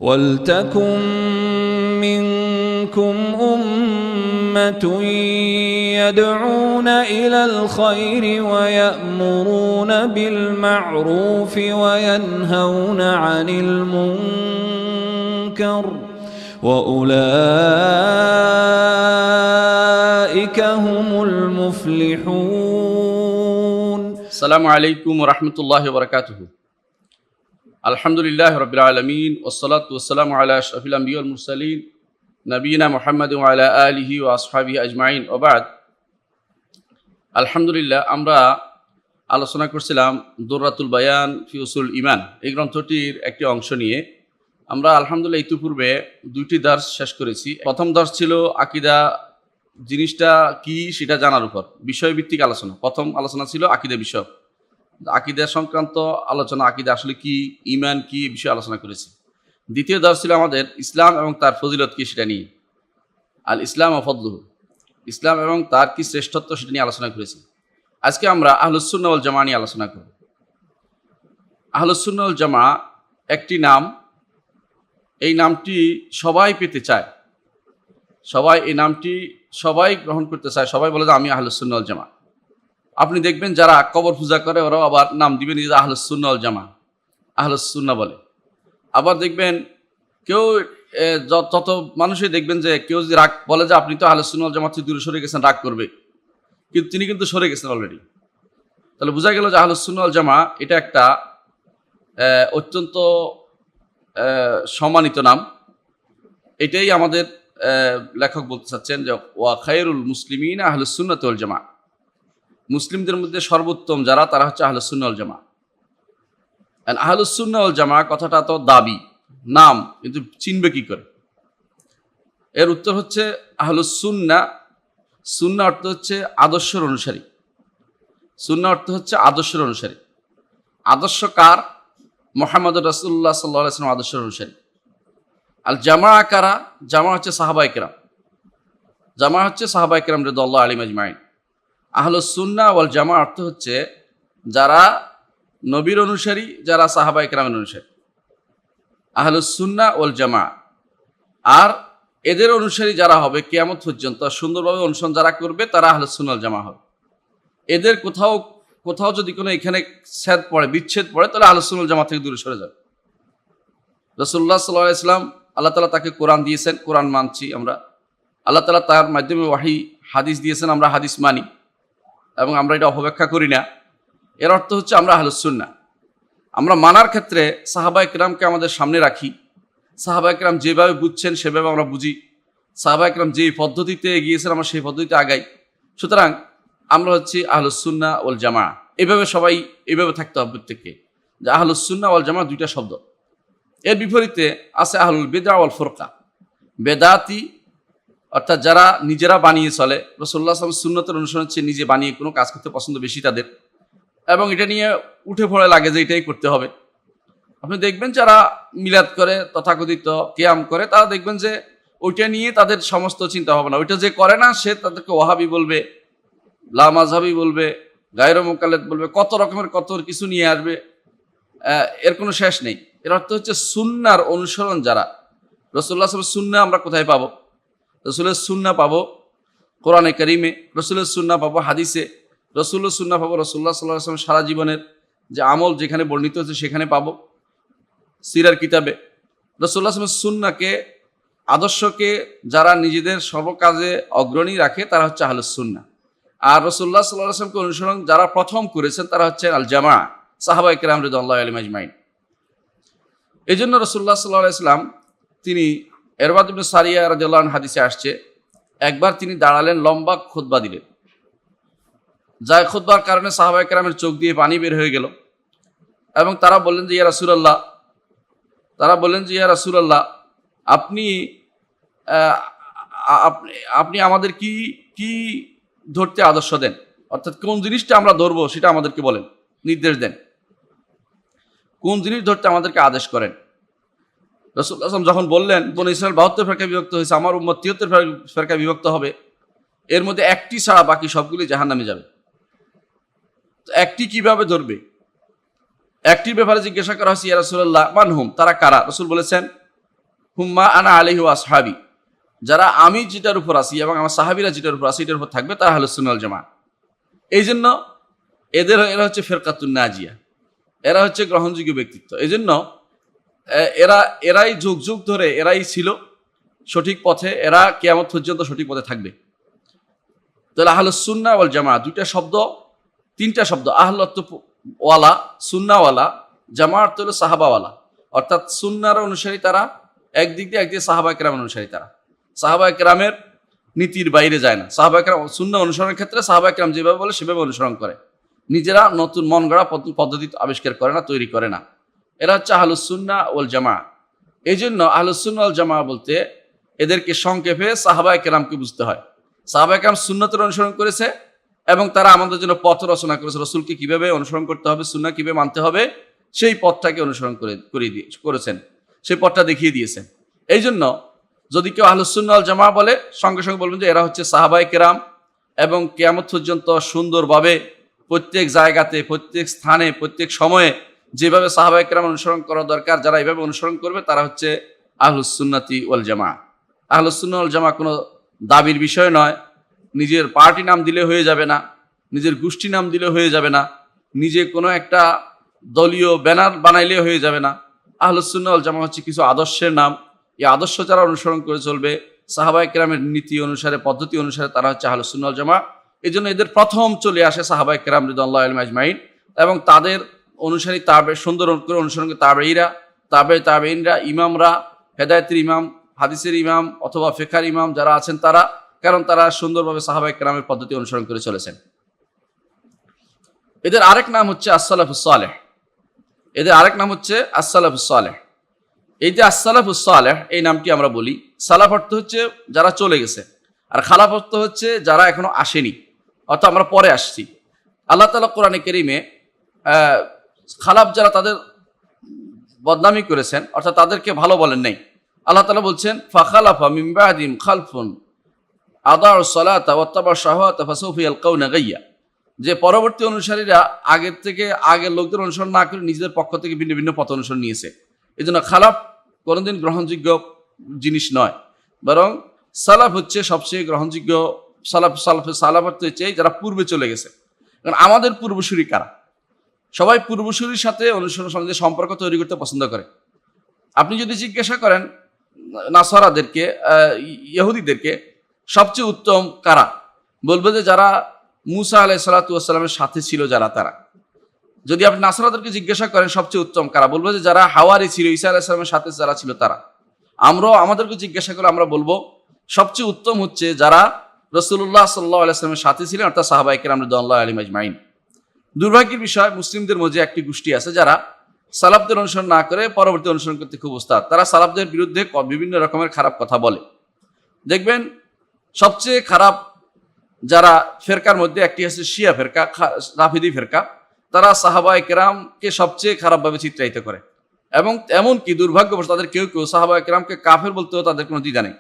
وَلْتَكُنْ مِنْكُمْ أُمَّةٌ يَدْعُونَ إِلَى الْخَيْرِ وَيَأْمُرُونَ بِالْمَعْرُوفِ وَيَنْهَوْنَ عَنِ الْمُنْكَرِ وَأُولَئِكَ هُمُ الْمُفْلِحُونَ. আসসালামু আলাইকুম ওয়া রাহমাতুল্লাহি ওয়া বারাকাতুহু। আলহামদুলিল্লাহি রাব্বিল আলামিন ওয়াসসালাতু ওয়াসসালামু আলা আশরাফিল আমবিয়া ওয়াল মুরসালিন নবিয়িনা মুহাম্মাদিন ওয়া আলা আলিহি ওয়া আসহাবিহি আজমাইন ওয়া বা'দ। আলহামদুলিল্লাহ, আমরা আলোচনা করছিলাম দুররাতুল বায়ান ফি উসুল ঈমান, এই গ্রন্থটির একটি অংশ নিয়ে। আমরা আলহামদুলিল্লাহ ইতিপূর্বে দুইটি দার্স শেষ করেছি। প্রথম দার্স ছিল আকীদা জিনিসটা কি সেটা জানার উপর বিষয়ভিত্তিক আলোচনা। প্রথম আলোচনা ছিল আকীদা বিষয়, আকীদা সংক্রান্ত আলোচনা, আকীদা আসলে কি, ঈমান কি, এই বিষয়ে আলোচনা করেছি। দ্বিতীয় দার্স ছিল আমাদের ইসলাম এবং তার ফজিলত কি সেটা নিয়ে, আল ইসলাম ও ফদলুহু, ইসলাম এবং তার কি শ্রেষ্ঠত্ব সেটা নিয়ে আলোচনা করেছি। আজকে আমরা আহলুস সুন্নাহ ওয়াল জামাআহ নিয়ে আলোচনা করব। আহলুস সুন্নাহ ওয়াল জামাআহ একটি নাম, এই নামটি সবাই পেতে চায়, সবাই এই নামটি সবাই গ্রহণ করতে চায়, সবাই বলে যে আমি আহলুস সুন্নাহ ওয়াল জামাআহ। আপনি দেখবেন যারা কবর পূজা করে ওরাও আবার নাম দিবেন যে আহলুস সুন্নাহ ওয়াল জামাআহ, আহলুস সুন্নাহ বলে। আবার দেখবেন কেউ যত মানুষই দেখবেন যে কেউ যদি রাগ বলে যে আপনি তো আহলুস সুন্নাহ ওয়াল জামাআহ থেকে দূরে সরে গেছেন, রাগ করবে, কিন্তু তিনি কিন্তু সরে গেছেন অলরেডি। তাহলে বোঝা গেল যে আহলুস সুন্নাহ ওয়াল জামাআহ এটা একটা অত্যন্ত সম্মানিত নাম। এটাই আমাদের লেখক বলতে চাচ্ছেন যে ওয়া খায়রুল মুসলিমিন আহলুস সুন্নাহ ওয়াল জামাআহ, মুসলিমদের মধ্যে সর্বোত্তম যারা তারা হচ্ছে আহলুস সুন্নাহ ওয়াল জামাআহ। আহলুস সুন্নাহ ওয়াল জামাআহ কথাটা তো দাবি, নাম, কিন্তু চিনবে কি করে? এর উত্তর হচ্ছে আহলুস সুন্নাহ, সুন্নাহ অর্থ হচ্ছে আদর্শের অনুসারী, সুন্নাহ অর্থ হচ্ছে আদর্শের অনুসারী। আদর্শ কার? মুহাম্মদ রাসূলুল্লাহ সাল্লাল্লাহু আলাইহি ওয়াসাল্লাম আদর্শের অনুসারী। আল জামাআহ কারা? জামাআহ হচ্ছে সাহাবায়ে কেরাম, জামাআহ হচ্ছে সাহাবায়ে কেরাম রাদিয়াল্লাহু আলাইহিম আজমাইন। আহলুস সুন্নাহ ওয়াল জামাআহ অর্থ হচ্ছে যারা নবীর অনুসারী, যারা সাহাবায়ে কেরামের অনুসারী, আহলুস সুন্নাহ ওয়াল জামাআহ। আর এদের অনুসারী যারা হবে কিয়ামত পর্যন্ত সুন্দরভাবে অনুসরণ যারা করবে তারা আহলুস সুন্নাহ ওয়াল জামাআহ হবে। এদের কোথাও যদি কোনো এখানে ছেদ পড়ে, বিচ্ছেদ পড়ে, তাহলে আহলুস সুন্নাহ ওয়াল জামাআহ থেকে দূরে সরে যাবে। রাসূলুল্লাহ সাল্লাল্লাহু আলাইহি ওয়াসাল্লাম, আল্লাহ তাআলা তাকে কোরআন দিয়েছেন, কোরআন মানছি আমরা। আল্লাহ তাআলা তার মাধ্যমে ওয়াহী হাদিস দিয়েছেন, আমরা হাদিস মানি এবং আমরা এটা অপব্যাখ্যা করি না। এর অর্থ হচ্ছে আমরা আহলুস সুন্নাহ। আমরা মানার ক্ষেত্রে সাহাবায়ে কেরামকে আমাদের সামনে রাখি, সাহাবায়ে কেরাম যেভাবে বুঝছেন সেভাবে আমরা বুঝি, সাহাবায়ে কেরাম যেই পদ্ধতিতে এগিয়েছেন আমরা সেই পদ্ধতিতে আগাই। সুতরাং আমরা হচ্ছি আহলুস সুন্নাহ ওয়াল জামাআহ। এভাবে সবাই এভাবে থাকতে হবে প্রত্যেককে, যে আহলুস সুন্নাহ ওয়াল জামাআহ দুইটা শব্দ। এর বিপরীতে আছে আহলুল বিদআহ ওয়াল ফুরকা, বেদাতি, অর্থাৎ যারা নিজেরা বানিয়ে চলে, রাসূলুল্লাহ সাল্লাল্লাহু আলাইহি ওয়াসাল্লাম সুন্নতের অনুসরণ হচ্ছে নিজে বানিয়ে কোনো কাজ করতে পছন্দ বেশি তাদের, এবং এটা নিয়ে উঠে পড়ে লাগে যে এটাই করতে হবে। আপনি দেখবেন যারা মিলাদ করে, তথাকথিত কিয়াম করে, তারা দেখবেন যে ওইটা নিয়ে তাদের সমস্ত চিন্তা ভাবনা, ওইটা যে করে না সে তাদেরকে ওয়াহাবি বলবে, লা মাযহাবি বলবে, গায়রু মুকাল্লিদ বলবে, কত রকমের কত কিছু নিয়ে আসবে, এর কোনো শেষ নেই। এর অর্থ হচ্ছে সুন্নাহর অনুসরণ যারা, রাসূলুল্লাহ সাল্লাল্লাহু আলাইহি ওয়াসাল্লাম সুন্নাহ আমরা কোথায় পাবো? রাসূলের সুন্নাহ পাবো কোরআনে কারিমে, রাসূলের সুন্নাহ পাবো হাদিসে, রাসূলের সুন্নাহ পাবো রাসূলুল্লাহ সাল্লাল্লাহু আলাইহি ওয়াসাল্লাম সারা জীবনের যে আমল যেখানে বর্ণিত হচ্ছে সেখানে পাবো, সিরার কিতাবে। রাসূলুল্লাহ সাল্লাল্লাহু আলাইহি ওয়াসাল্লাম সুন্নাহকে, আদর্শকে যারা নিজেদের সর্বকাজে অগ্রণী রাখে তারা হচ্ছে আহলুস সুন্নাহ। আর রাসূলুল্লাহ সাল্লাল্লাহু আলাইহি ওয়াসাল্লামকে অনুসরণ যারা প্রথম করেছেন তারা হচ্ছে আল জামাআহ, সাহাবায়ে কেরাম রাদিয়াল্লাহু আলাইহিম আজমাইন। এই জন্য রাসূলুল্লাহ সাল্লাল্লাহু আলাইহি ওয়াসাল্লাম তিনি ইরবাদ ইবনে সারিয়া রাদিয়াল্লাহু আনহু হাদিসে আসছে, একবার তিনি দাঁড়ালেন, লম্বা খুতবা দিলেন, যার খুতবার কারণে সাহাবায়ে কেরামের চোখ দিয়ে পানি বের হয়ে গেল, এবং তারা বললেন যে ইয়া রাসূলুল্লাহ, আপনি আপনি আমাদের কি ধরতে আদর্শ দেন, অর্থাৎ কোন জিনিসটা আমরা ধরবো সেটা আমাদেরকে বলেন, নির্দেশ দেন, কোন জিনিস ধরতে আমাদেরকে আদেশ করেন। রাসূলুল্লাহ সাল্লাল্লাহু আলাইহি ওয়াসাল্লাম যখন বললেন বনী ইসরাঈল 72 ফেরকা বিভক্ত হয়েছে, আমার উম্মত 73 ফেরকা বিভক্ত হবে, এর মধ্যে একটি ছাড়া বাকি সবগুলি জাহান্নামে যাবে। তো একটি কিভাবে ধরবে? একটির ব্যাপারে জিজ্ঞাসা করা হয়েছে, ইয়া রাসূলুল্লাহ মানহুম, তারা কারা? রাসূল বলেছেন হুম্মা আনা আলাইহি ওয়া আসহাবি, যারা আমি যেটার উপর আছি এবং আমার সাহাবীরা যেটার উপর আছে এটার উপর থাকবে তারা আহলুস সুন্নাহ ওয়াল জামাত। এই জন্য এরা হচ্ছে ফিরকাতুন নাজিয়া, এরা হচ্ছে গ্রহণযোগ্য ব্যক্তিত্ব। এই জন্য এরাই যুগ যুগ ধরে এরাই ছিল সঠিক পথে, এরা কিয়ামত পর্যন্ত সঠিক পথে থাকবে। তাহলে আহলুস সুন্নাহ ওয়াল জামাত দুইটা শব্দ, তিনটা শব্দ, আহল অর্থ ওয়ালা, সুন্নাওয়ালা, জামাত অর্থ হলো সাহাবাওয়ালা। অর্থাৎ সুন্নার অনুসারী তারা একদিক দিয়ে সাহাবা কেরামের অনুসারী তারা। সাহাবা কেরামের নীতির বাইরে যায় না। সাহাবা কেরাম সুন্নাহ অনুসরণের ক্ষেত্রে সাহাবা কেরাম যেভাবে বলে সেভাবে অনুসরণ করে, নিজেরা নতুন মন গড়া পদ্ধতি আবিষ্কার করে না, তৈরি করে না। এরা হচ্ছে আহলুস সুন্নাহ ওয়াল জামাত। এই জন্য আহলুস সুন্নাহ ওয়াল জামাত বলতে এদেরকে সংক্ষেপে সাহাবা কেরামকে বুঝতে হয়। সাহাবা কেরাম সুন্নতের অনুসরণ করেছে এবং তারা আমাদের জন্য পথ রচনা করেছে, রসুলকে কিভাবে অনুসরণ করতে হবে, সুন্নাহ কিভাবে মানতে হবে, সেই পথটাকে অনুসরণ করেছেন, সেই পথটা দেখিয়ে দিয়েছেন। এই জন্য যদি কেউ আহলুস সুন্নাহ ওয়াল জামাত বলে সঙ্গে সঙ্গে বলবেন যে এরা হচ্ছে সাহাবায়ে কেরাম এবং কিয়ামত পর্যন্ত সুন্দরভাবে প্রত্যেক জায়গাতে, প্রত্যেক স্থানে, প্রত্যেক সময়ে যেভাবে সাহাবায়ে কেরাম অনুসরণ করা দরকার, যারা এইভাবে অনুসরণ করবে তারা হচ্ছে আহলুস সুন্নাতি ওয়াল জামাত। আহলুস সুন্নাহ ওয়াল জামাত কোনো দাবির বিষয় নয়, নিজের পার্টি নাম দিলে হয়ে যাবে না, নিজের গোষ্ঠী নাম দিলে হয়ে যাবে না, নিজে কোনো একটা দলীয় ব্যানার বানাইলে হয়ে যাবে না। আহলুস সুন্নাহ ওয়াল জামাত হচ্ছে কিছু আদর্শের নাম। এই আদর্শ যারা অনুসরণ করে চলবে সাহাবায়ে কেরামের নীতি অনুসারে, পদ্ধতি অনুসারে, তারা হচ্ছে আহলুস সুন্নাহ ওয়াল জামাত। এই জন্য এদের প্রথম চলে আসে সাহাবায়ে কেরাম রিদওয়ানুল্লাহি আলাইহিম আজমাইন এবং তাদের অনুসারী সুন্দর করে অনুসরণ করে তাবেঈনরা, ইমামরা, হেদায়েতের ইমাম, হাদিসের ইমাম অথবা ফিকহের ইমাম যারা আছেন তারা, কারণ তারা সুন্দরভাবে সাহাবায়ে কেরামের পদ্ধতি অনুসরণ করে চলেছেন। এদের আরেক নাম হচ্ছে as-সালাফুস সালেহ। এদের আরেক নাম হচ্ছে as-সালাফুস সালেহ। এই যে as-সালাফুস সালেহ এই নামটি আমরা বলি, সালাফ অর্থ হচ্ছে যারা চলে গেছে, আর খালাফ অর্থ হচ্ছে যারা এখনো আসেনি, অর্থাৎ আমরা পরে আসছি। আল্লাহ তাআলা কোরআনে কারীমে খালাফ যারা তাদের বদনামি করেছেন, অর্থাৎ তাদেরকে ভালো বলেন নাই। আল্লাহ তাআলা বলছেন ফাখালাফা মিন বাদিহিম খালফুন আদাউস সালাতা ওয়াত্তাবাউ শাহাওয়াতা ফাসাউফা ইয়ালকাউনা গাইয়্যা, যে পরবর্তী অনুসারীরা আগের লোকদের অনুসরণ না করে নিজেদের পক্ষ থেকে ভিন্ন ভিন্ন পথ অনুসরণ নিয়েছে। এই জন্য খালাফ কোনোদিন গ্রহণযোগ্য জিনিস নয়, বরং সালাফ হচ্ছে সবচেয়ে গ্রহণযোগ্য। সালাফ অর্থ হচ্ছে যারা পূর্বে চলে গেছে। কারণ আমাদের পূর্বসূরি কারা? সবাই পূর্বসূরির সাথে অনুসরণ সম্পর্ক তৈরি করতে পছন্দ করে। আপনি যদি জিজ্ঞাসা করেন নাসারাদেরকে, ইহুদিদেরকে সবচেয়ে উত্তম কারা, বলবে যে যারা মুসা আলাইহিস সালাতু ওয়াস সালামের সাথে ছিল যারা, তারা। যদি আপনি নাসারাদেরকে জিজ্ঞাসা করেন সবচেয়ে উত্তম কারা, বলবে যে যারা হাওয়ারি ছিল, ঈসা আলাইহিস সালামের সাথে যারা ছিল তারা। আমাদেরকে জিজ্ঞাসা করে আমরা বলবো সবচেয়ে উত্তম হচ্ছে যারা রাসূলুল্লাহ সাল্লাল্লাহু আলাইহি ওয়াসাল্লামের সাথে ছিলেন, অর্থাৎ সাহাবায়ে কেরাম রাদিয়াল্লাহু আলাইহিম আজমাইন। দুর্ভাগ্যের বিষয়, মুসলিমদের মধ্যে একটি গোষ্ঠী আছে যারা সালাফদের অনুসরণ না করে পরবর্তী অনুসরণ করতে খুব ওস্তাদ। তারা সালাফদের বিরুদ্ধে বিভিন্ন রকমের খারাপ কথা বলে। দেখবেন সবচেয়ে খারাপ যারা ফেরকার মধ্যে একটি আছে শিয়া ফেরকা, রাফিদি ফেরকা। তারা সাহাবায়ে কেরামকে সবচেয়ে খারাপভাবে চিত্রায়িত করে এবং এমনকি দুর্ভাগ্যবশত তাদের কেউ কেউ সাহাবায়ে কেরামকে কাফের বলতেও তাদের কোনো দ্বিধা নেই।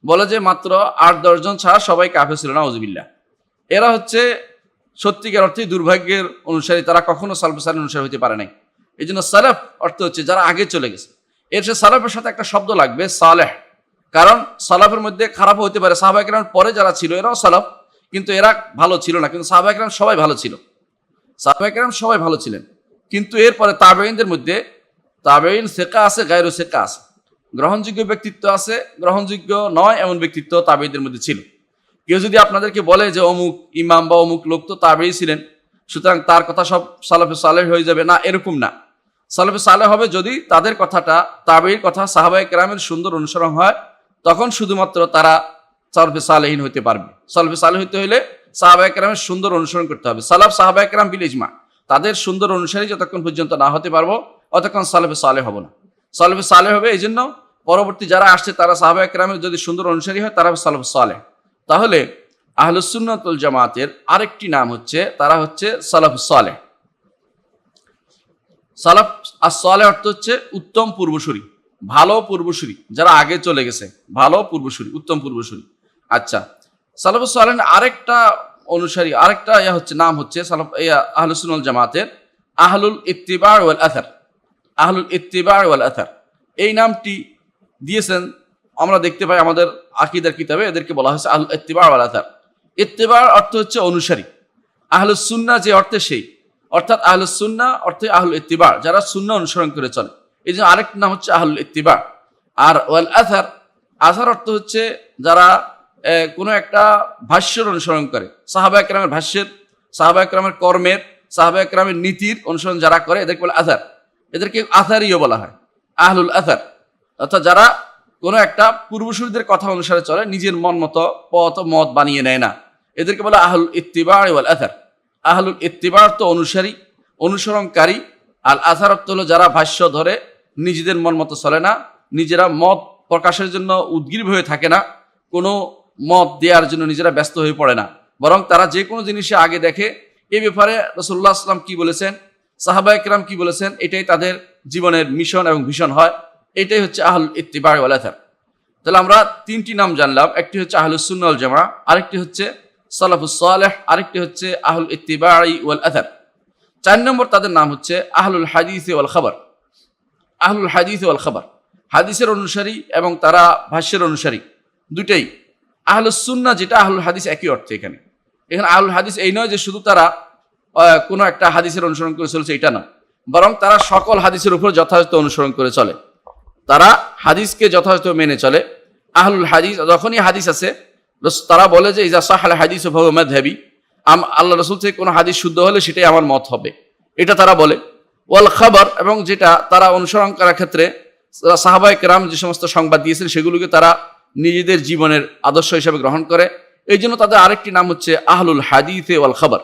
বলে যে মাত্র 8-10 জন ছাড়া সবাই কাফের ছিল, নাউযুবিল্লাহ। এরা হচ্ছে সত্যিকার অর্থে দুর্ভাগ্যের অনুসারী, তারা কখনো সালাফে সালেহীন অনুসারী হতে পারে নাই। এই জন্য সালাফ অর্থ হচ্ছে যারা আগে চলে গেছে। এর সাথে সালাফের সাথে একটা শব্দ লাগবে সালেহ, কারণ সালাফের মধ্যে খারাপ হতে পারে। সাহাবায়ে কেরাম পরে যারা ছিল এরাও সালাফ, কিন্তু এরা ভালো ছিল না। কিন্তু সাহাবায়ে কেরাম সবাই ভালো ছিল, সাহাবায়ে কেরাম সবাই ভালো ছিলেন। কিন্তু এরপরে তাবেঈনদের মধ্যে তাবেঈন সিকা আছে, গায়রু সিকা আছে। গ্রহণযোগ্য ব্যক্তিত্ব আছে, গ্রহণযোগ্য নয় এমন ব্যক্তিত্ব তাবেঈদের মধ্যে ছিল। কেউ যদি আপনাদেরকে বলে যে অমুক ইমাম বা অমুক লোক তো তাবেঈ ছিলেন, সুতরাং তার কথা সব সালাফে সালেহ হয়ে যাবে, না, এরকম না। সালাফে সালেহ হবে যদি তাদের কথাটা, তাবেঈর কথা সাহাবায়ে কেরামের সুন্দর অনুসরণ হয়, তখন শুধুমাত্র তারা সালাফে সালেহীন হতে পারবে। সালাফে সালেহ হতে হলে সাহাবায়ে কেরামের সুন্দর অনুসরণ করতে হবে। সাহাবায়ে কেরাম বিল ইজমা, তাদের সুন্দর অনুসারী যতক্ষণ পর্যন্ত না হতে পারবো অতক্ষণ সালাফে সালেহ হব না। সালাফে সালেহ হবে এই জন্য পরবর্তী যারা আসছে তারা সাহাবায়ে কেরামের যদি সুন্দর অনুসারী হয় তারা সালাফে সালেহ। তাহলে আহলুস সুন্নাহ ওয়াল জামাতের আরেকটি নাম হচ্ছে, তারা হচ্ছে সালাফুস সালেহ। সালাফ as-সালেহ অর্থ হচ্ছে উত্তম পূর্বসূরি, ভালো পূর্বসূরি, যারা আগে চলে গেছে, ভালো পূর্বসূরি, উত্তম পূর্বসূরি। আচ্ছা, সালাফুস সালেহ আরেকটা অনুসারী, আরেকটা হচ্ছে নাম হচ্ছে আহলুস সুন্নাহ ওয়াল জামাতের আহলুল ইত্তিবা' ওয়াল আথার। আহলুল ইত্তিবা' ওয়াল আথার এই নামটি দিয়েছেন আমরা দেখতে পাই আমাদের আকীদার কিতাবে এদেরকে বলা হয়েছে আহলুল ইত্তিবা ওয়াল আসার। ইত্তিবার অর্থ হচ্ছে অনুসারী, আহলুস সুন্নাহ যে অর্থে সেই, অর্থাৎ আহলুস সুন্নাহ অর্থে আহলুল ইত্তিবা, যারা সুন্নাহ অনুসরণ করে চলে। এই জন্য আরেকটা নাম হচ্ছে আহলুল ইত্তিবা। আর ওয়াল আসার, আসার অর্থ হচ্ছে যারা কোনো একটা ভাষ্যের অনুসরণ করে, সাহাবা একরামের ভাষ্যের, সাহাবা একরামের কর্মের, সাহাবা একরামের নীতির অনুসরণ যারা করে এদেরকে বলে আসার। এদেরকে আসারিও বলা হয়, আহলুল আসার। অর্থাৎ যারা কোনো একটা পূর্বসূরীদের কথা অনুসারে চলে, নিজের মন মতো পথ মত বানিয়ে নেয় না, এদেরকে বলে আহলুল ইত্তিবা ওয়াল আসার। আহলুল ইত্তিবা অর্থ অনুসারী, অনুসরণকারী। আল আসার অর্থ হলো যারা ভাষ্য ধরে নিজেদের মন মতো চলে না, নিজেরা মত প্রকাশের জন্য উদ্গ্রীব হয়ে থাকে না, কোনো মত দেওয়ার জন্য নিজেরা ব্যস্ত হয়ে পড়ে না, বরং তারা যে কোনো জিনিসে আগে দেখে এই ব্যাপারে রাসূলুল্লাহ সাল্লাল্লাহু আলাইহি ওয়াসাল্লাম কি বলেছেন, সাহাবা একরাম কি বলেছেন, এটাই তাদের জীবনের মিশন এবং ভিশন হয়। এটাই হচ্ছে আহলুল ইত্তিবা ওয়াল আসার। তাহলে আমরা তিনটি নাম জানলাম, একটি হচ্ছে আহলুস সুন্নাহ ওয়াল জামাআহ, আরেকটি হচ্ছে সালাফুস সালেহ, আরেকটি হচ্ছে আহলুল ইত্তিবা ওয়াল আসার। 4 নম্বর তাদের নাম হচ্ছে আহলুল হাদিস ওয়াল খাবার। আহলুল হাদিস ওয়াল খাবার, হাদিসের অনুসারী এবং তারা ভাষ্যের অনুসারী দুটেই। আহলুস সুন্নাহ যেটা, আহলুল হাদিস একই অর্থে। এখানে আহলুল হাদিস এই নয় যে শুধু তারা কোনো একটা হাদিসের অনুসরণ করে চলেছে, এটা না, বরং তারা সকল হাদিসের উপর যথাযথ অনুসরণ করে চলে, তারা হাদিসকে যথাযথ মেনে চলে। আহলুল হাদিস, যখনই হাদিস আছে তারা বলে যে ইজা সাহাল হাদিস ফাহুয়া মাযহাবি, আল্লাহ রাসূল থেকে কোনো হাদিস শুদ্ধ হলে সেটাই আমার মত হবে, এটা তারা বলে। ওয়াল খাবার, এবং যেটা তারা অনুসরণ করার ক্ষেত্রে সাহাবায়ে কেরাম যে সমস্ত সংবাদ দিয়েছেন সেগুলোকে তারা নিজেদের জীবনের আদর্শ হিসেবে গ্রহণ করে। এই জন্য তাদের আরেকটি নাম হচ্ছে আহলুল হাদিস ওয়াল খাবার।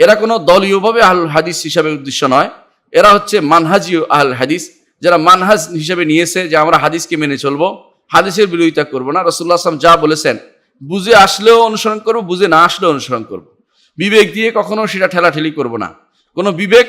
এরা কোনো দলীয়ভাবে আহলুল হাদিস হিসাবে উদ্দেশ্য নয়, এরা হচ্ছে মানহাজীয় আহলুল হাদিস, যারা মানহাজ হিসেবে নিয়েছে যে আমরা হাদিসকে মেনে চলবো, হাদিসের বিরোধিতা করবো না। রাসূলুল্লাহ সাল্লাল্লাহু আলাইহি ওয়াসাল্লাম যা বলেছেন বুঝে আসলেও অনুসরণ করবো, বুঝে না আসলেও অনুসরণ করবো, বিবেক দিয়ে কখনো সেটা ঠেলাঠেলি করবো না। কোনো বিবেক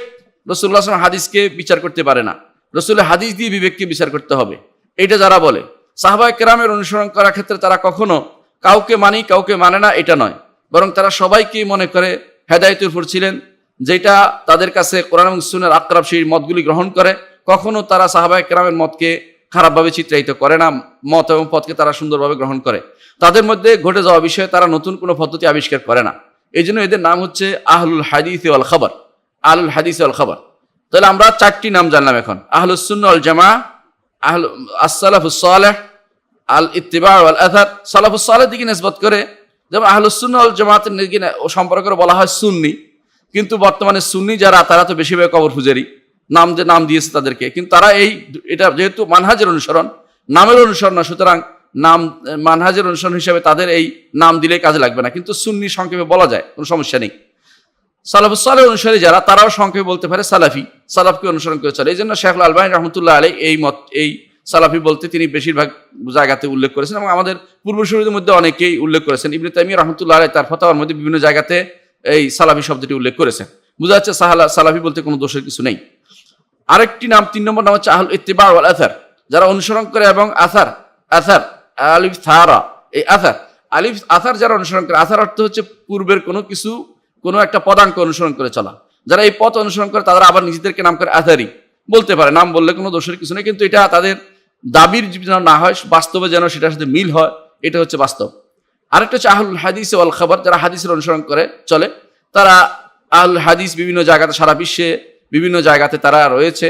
রাসূলুল্লাহ সাল্লাল্লাহু আলাইহি ওয়াসাল্লাম হাদিসকে বিচার করতে পারে না, রাসূলের হাদিস দিয়ে বিবেককে বিচার করতে হবে, এটা যারা বলে। সাহাবায়ে কেরামের অনুসরণ করার ক্ষেত্রে তারা কখনো কাউকে মানি কাউকে মানে না এটা নয়, বরং তারা সবাইকেই মনে করে হেদায়েতের উপর ছিলেন, যেটা তাদের কাছে কোরআন এবং সুন্নাহর আকরাব সেই মতগুলি গ্রহণ করে। কখনো তারা সাহাবায়ে কেরামের মতকে খারাপভাবে চিত্রায়িত করে না, মত এবং পথকে তারা সুন্দরভাবে গ্রহণ করে। তাদের মধ্যে ঘটে যাওয়া বিষয়ে তারা নতুন কোনো পদ্ধতি আবিষ্কার করে না। এই জন্য এদের নাম হচ্ছে আহলুল হাদিস ওয়াল খাবার, আহলুল হাদিস ওয়াল খাবার। তাহলে আমরা 4টি নাম জানলাম এখন, আহলুস সুন্নাহ ওয়াল জামাআহ, আস-সালাফুস সালেহ, আল ইত্তিবা ওয়াল আসার। সালাফুস সালেহ দিকে নিসবত করে, যেমন আহলুস সুন্নাহ ওয়াল জামাআতের সম্পর্কে বলা হয় সুন্নি, কিন্তু বর্তমানে সুন্নি যারা তারা তো বেশিরভাগ কবর পূজারি, নাম দিয়েছে তাদেরকে, কিন্তু তারা এটা যেহেতু মানহাজের অনুসরণ, নামের অনুসরণ না, সুতরাং নাম মানহাজের অনুসরণ হিসেবে তাদের এই নাম দিলে কাজে লাগবে না, কিন্তু সুন্নি সংক্ষেপে বলা যায়, কোনো সমস্যা নেই। সালাফুস সালেহ অনুসারী যারা তারাও সংক্ষেপে বলতে পারে সালাফি, সালাফকে অনুসরণ করে চলে। এই জন্য শেখ আল-আলবানী রাহমাতুল্লাহ আলাইহি এই সালাফি বলতে তিনি বেশিরভাগ জায়গাতে উল্লেখ করেছেন, এবং আমাদের পূর্বসূরীদের মধ্যে অনেকেই উল্লেখ করেছেন। ইবনে তাইমিয়া রাহমাতুল্লাহ আলাইহি তার ফতোয়ার মধ্যে বিভিন্ন জায়গাতে এই সালাফি শব্দটি উল্লেখ করেছেন। বোঝা যাচ্ছে সালাফি বলতে কোনো দোষের কিছু নেই। আরেকটি নাম, 3 নম্বর নাম হচ্ছে আহলুল ইত্তিবা ওয়াল আসার, যারা অনুসরণ করে এবং আসার, আলিফ সারা, এই আলিফ আসার যারা অনুসরণ করে। আসার অর্থ হচ্ছে পূর্বের কোনো একটা পদাঙ্ক অনুসরণ করে চলা। যারা এই পথ অনুসরণ করে তারা আবার নিজেদেরকে নাম করে আসারি বলতে পারে, নাম বললে কোনো দোষের কিছু নেই, কিন্তু এটা তাদের দাবির যেন না হয়, বাস্তবে যেন সেটার সাথে মিল হয়, এটা হচ্ছে বাস্তব। আরেকটা হচ্ছে আহলুল হাদিস ওয়াল খাবার, যারা হাদিসের অনুসরণ করে চলে। তারা আহলুল হাদিস বিভিন্ন জায়গাতে, সারা বিশ্বে বিভিন্ন জায়গাতে তারা রয়েছে,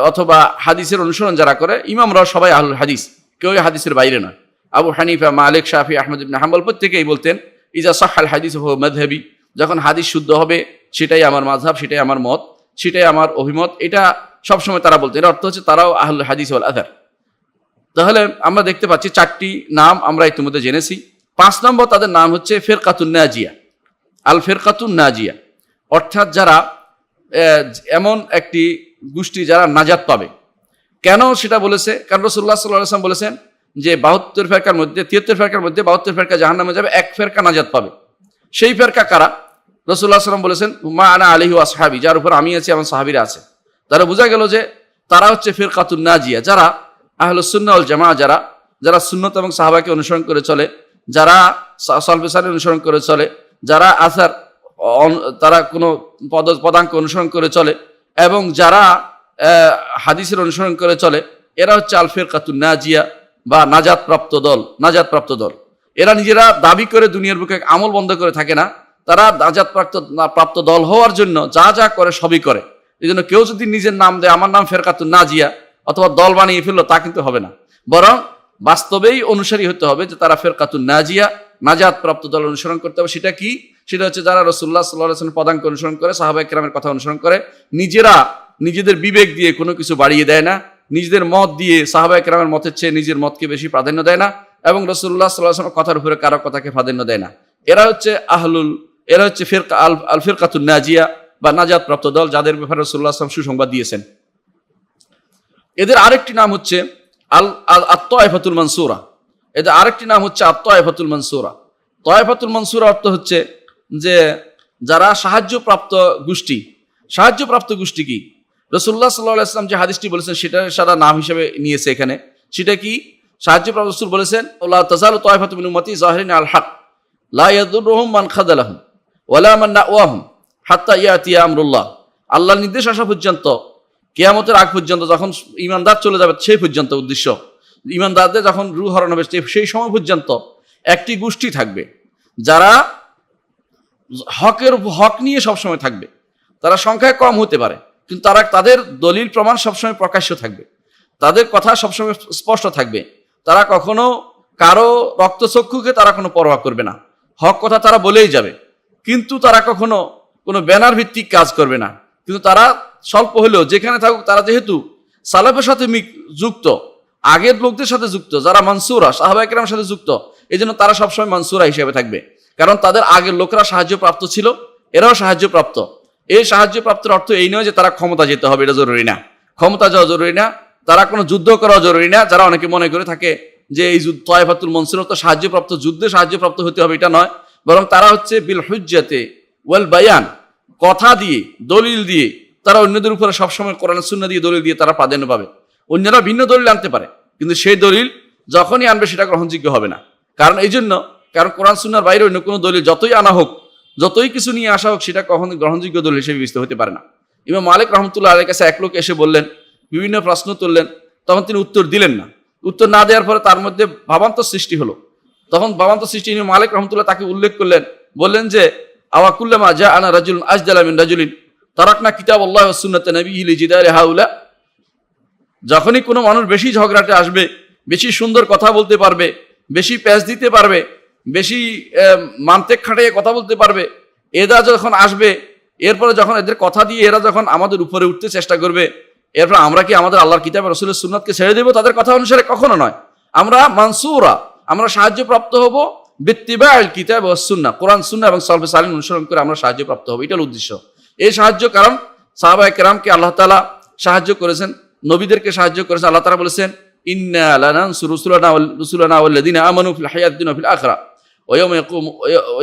অথবা হাদিসের অনুসরণ যারা করে, ইমামরাও সবাই আহলুল হাদিস, কেউ হাদিসের বাইরে নয়। আবু হানিফা, মালিক, শাফি, আহমদ ইবনে হাম্বল প্রত্যেকেই বলতেন ইজা সাহাল হাদিস ফাহুয়া মাযহাবি, যখন হাদিস শুদ্ধ হবে সেটাই আমার মাযহাব, সেটাই আমার মত, সেটাই আমার অভিমত, এটা সবসময় তারা বলতেন। এর অর্থ হচ্ছে তারাও আহলুল হাদিস ওয়াল আসার। তাহলে আমরা দেখতে পাচ্ছি 4টি নাম আমরা ইতিমধ্যে জেনেছি। 5 নম্বর তাদের নাম হচ্ছে ফিরকাতুন নাজিয়া, আল ফিরকাতুন নাজিয়া, অর্থাৎ যারা এমন একটি গোষ্ঠী যারা নাজাত পাবে। কেন সেটা বলেছে? কারণ রাসূলুল্লাহ সাল্লাল্লাহু আলাইহি ওয়াসাল্লাম বলেছেন যে 72 ফেরকার মধ্যে 73 ফেরকার মধ্যে 72 ফেরকা জাহান্নামে যাবে, 1 ফেরকা নাজাত পাবে। সেই ফেরকা কারা? রাসূলুল্লাহ সাল্লাল্লাহু আলাইহি ওয়াসাল্লাম বলেছেন মা আনা আলাইহি ওয়া আসহাবি, যার উপর আমি আছি এবং সাহাবীরা আছে। তারা বোঝা গেল যে তারা হচ্ছে ফিরকাতুন নাজিয়া, যারা আহলুস সুন্নাহ ওয়াল জামাআহ, যারা সুন্নাত এবং সাহাবাকে অনুসরণ করে চলে, যারা সালফে সালেহ অনুসরণ করে চলে, যারা আসার তারা কোনো পদাঙ্ক অনুসরণ করে চলে, এবং যারা হাদিসের অনুসরণ করে চলে, এরা হচ্ছে আল ফিরকাতুন নাজিয়া, বা নাজাতপ্রাপ্ত দল। এরা নিজেরা দাবি করে দুনিয়ার বুকে আমল বন্ধ করে থাকে না, তারা প্রাপ্ত দল হওয়ার জন্য যা যা করে সবই করে। এই জন্য কেউ যদি নিজের নাম দেয়, আমার নাম ফেরকাতুন নাজিয়া, অথবা দল বানিয়ে ফেললো, তা কিন্তু হবে না, বরং বাস্তবেই অনুসারী হতে হবে যে তারা ফেরকাতুন নাজিয়া, নাজাত প্রাপ্ত দল অনুসরণ করতে হবে। সেটা কি? সেটা হচ্ছে যারা রাসূলুল্লাহ সাল্লাল্লাহু আলাইহি ওয়াসাল্লাম পদাঙ্ক অনুসরণ করে, সাহাবায়ে কেরামের কথা অনুসরণ করে, নিজেরা নিজেদের বিবেক দিয়ে কোনো কিছু বাড়িয়ে দেয় না, নিজেদের মত দিয়ে সাহাবায়ে কেরামের মতের চেয়ে নিজের মতকে বেশি প্রাধান্য দেয় না, এবং রাসূলুল্লাহ সাল্লাল্লাহু আলাইহি ওয়াসাল্লামের কথার উপরে কারো কথাকে প্রাধান্য দেয় না। এরা হচ্ছে ফিরকা আল ফিরকাতুন নাজিয়া বা নাজাত প্রাপ্ত দল, যাদের ব্যাপারে রাসূলুল্লাহ সাল্লাল্লাহু আলাইহি ওয়াসাল্লাম সুসংবাদ দিয়েছেন। এদের আরেকটি নাম হচ্ছে আত-তায়েফাতুল মানসুরা। এদের আরেকটি নাম হচ্ছে আত-তায়েফাতুল মানসুরা। তায়েফাতুল মানসুরা অর্থ হচ্ছে যে যারা সাহায্যপ্রাপ্ত গোষ্ঠী। সাহায্যপ্রাপ্ত গোষ্ঠী কি? রাসূলুল্লাহ সাল্লাল্লাহু আলাইহি ওয়াসাল্লাম যে হাদিসটি বলেছেন সেটা সারা নাম হিসেবে নিয়েছে এখানে। সেটা কি? সাহায্যপ্রাপ্ত রাসূল বলেছেন, লা তাযালু তায়েফাতু মিন উম্মতি যাহিরিন আল হক লা ইয়াদুররুহুম মান খাযালাহুম ওয়ালা মান নাওয়াহুম হাত্তা ইয়াতিয়া আমরুল্লাহ। আল্লাহর নির্দেশ আসা পর্যন্ত, কিয়ামতের আগ পর্যন্ত, যখন ঈমানদার চলে যাবে সেই পর্যন্ত, উদ্দেশ্য ঈমানদারদের যখন রূহ হরণ হবে সেই সময় পর্যন্ত একটি গোষ্ঠী থাকবে যারা হক নিয়ে সবসময় থাকবে। তারা সংখ্যায় কম হতে পারে, কিন্তু তাদের দলিল প্রমাণ সবসময় প্রকাশ্য থাকবে, তাদের কথা সবসময় স্পষ্ট থাকবে। তারা কখনো কারো রক্তচক্ষুকে তারা কোনো পরোয়া করবে না, হক কথা তারা বলেই যাবে। কিন্তু তারা কখনো কোনো ব্যানার ভিত্তিক কাজ করবে না। কিন্তু তারা স্বল্প হলেও যেখানে থাকুক, তারা যেহেতু সালাফের সাথে যুক্ত, আগের লোকদের সাথে যুক্ত, যারা মানসুরা সাহাবায়ে কেরামের সাথে যুক্ত, এই জন্য তারা সবসময় মানসুরা হিসেবে থাকবে। কারণ তাদের আগের লোকেরা সাহায্যপ্রাপ্ত ছিল, এরাও সাহায্যপ্রাপ্ত। এই সাহায্যপ্রাপ্তের অর্থ এই নয় যে তারা ক্ষমতা যেতে হবে, এটা জরুরি না। ক্ষমতা যাওয়া জরুরি না, তারা কোনো যুদ্ধ করা জরুরি না। যারা অনেকে মনে করে থাকে যে এই তায়েফাতুল মানসুরা তো সাহায্যপ্রাপ্ত, যুদ্ধে সাহায্যপ্রাপ্ত হতে হবে, এটা নয়। বরং তারা হচ্ছে বিল হুজ্জাতে ওয়াল বায়ান, কথা দিয়ে, দলিল দিয়ে তারা অন্যদের উপরে সবসময় কোরআন সুন্নাহ দিয়ে দলিল দিয়ে তারা প্রাধান্য পাবে। অন্যরা ভিন্ন দলিল আনতে পারে, কিন্তু সেই দলিল যখনই আনবে সেটা গ্রহণযোগ্য হবে না। কারণ কোরআন সুন্নাহর বাইরে অন্য কোনো দলিল যতই আনা হোক, যতই কিছু নিয়ে আসা হোক, সেটা কখনো গ্রহণযোগ্য দলিল হিসেবে বিবেচিত হতে পারে না। ইমাম মালিক রাহমাতুল্লাহ আলাইহির কাছে এক লোক এসে বললেন, বিভিন্ন প্রশ্ন তুললেন, তখন তিনি উত্তর দিলেন না। উত্তর না দেওয়ার পরে তার মধ্যে ভাবান্তর সৃষ্টি হলো। তখন ভাবান্তর সৃষ্টি ইমাম মালিক রাহমাতুল্লাহ তাকে উল্লেখ করলেন, বললেন যে আওয়া কুল্লামা জাআনা রাজুলুন আজদালা মিন রাজুলিন তারাকনা কিতাবাল্লাহি ওয়া সুন্নাতা নবিয়্যিহি লিজিদালি হাউলা। যখনই কোনো মানুষ বেশি ঝগড়াটে আসবে, বেশি সুন্দর কথা বলতে পারবে, বেশি প্যাচ দিতে পারবে, বেশি মান্তেক খাটিয়ে কথা বলতে পারবে, এরা যখন আসবে, এরপরে যখন এদের কথা দিয়ে এরা যখন আমাদের উপরে উঠতে চেষ্টা করবে, এরপর আমরা কি আমাদের আল্লাহর কিতাব রাসূলের সুন্নাতকে ছেড়ে দেব তাদের কথা অনুসারে? কখনো নয়। আমরা মানসুরা, আমরা সাহায্যপ্রাপ্ত হব বিত্তিবাইল কিতাব ওয়াস সুন্নাহ, কোরআন সুন্নাহ এবং সালফে সালিহিন অনুসরণ করে আমরা সাহায্যপ্রাপ্ত হব। এটার উদ্দেশ্য। এই সাহায্য, কারণ সাহাবায়ে কেরামকে আল্লাহ তাআলা সাহায্য করেছেন, নবীদেরকে সাহায্য করেছেন। আল্লাহ তাআলা বলেছেন, ইন্না লানানসুরু রুসুলানা ওয়াল্লাযিনা আমানু ফিল হায়াতিদ দুনিয়া ওয়া ফিল আখিরাহ ওয়া ইয়াউমা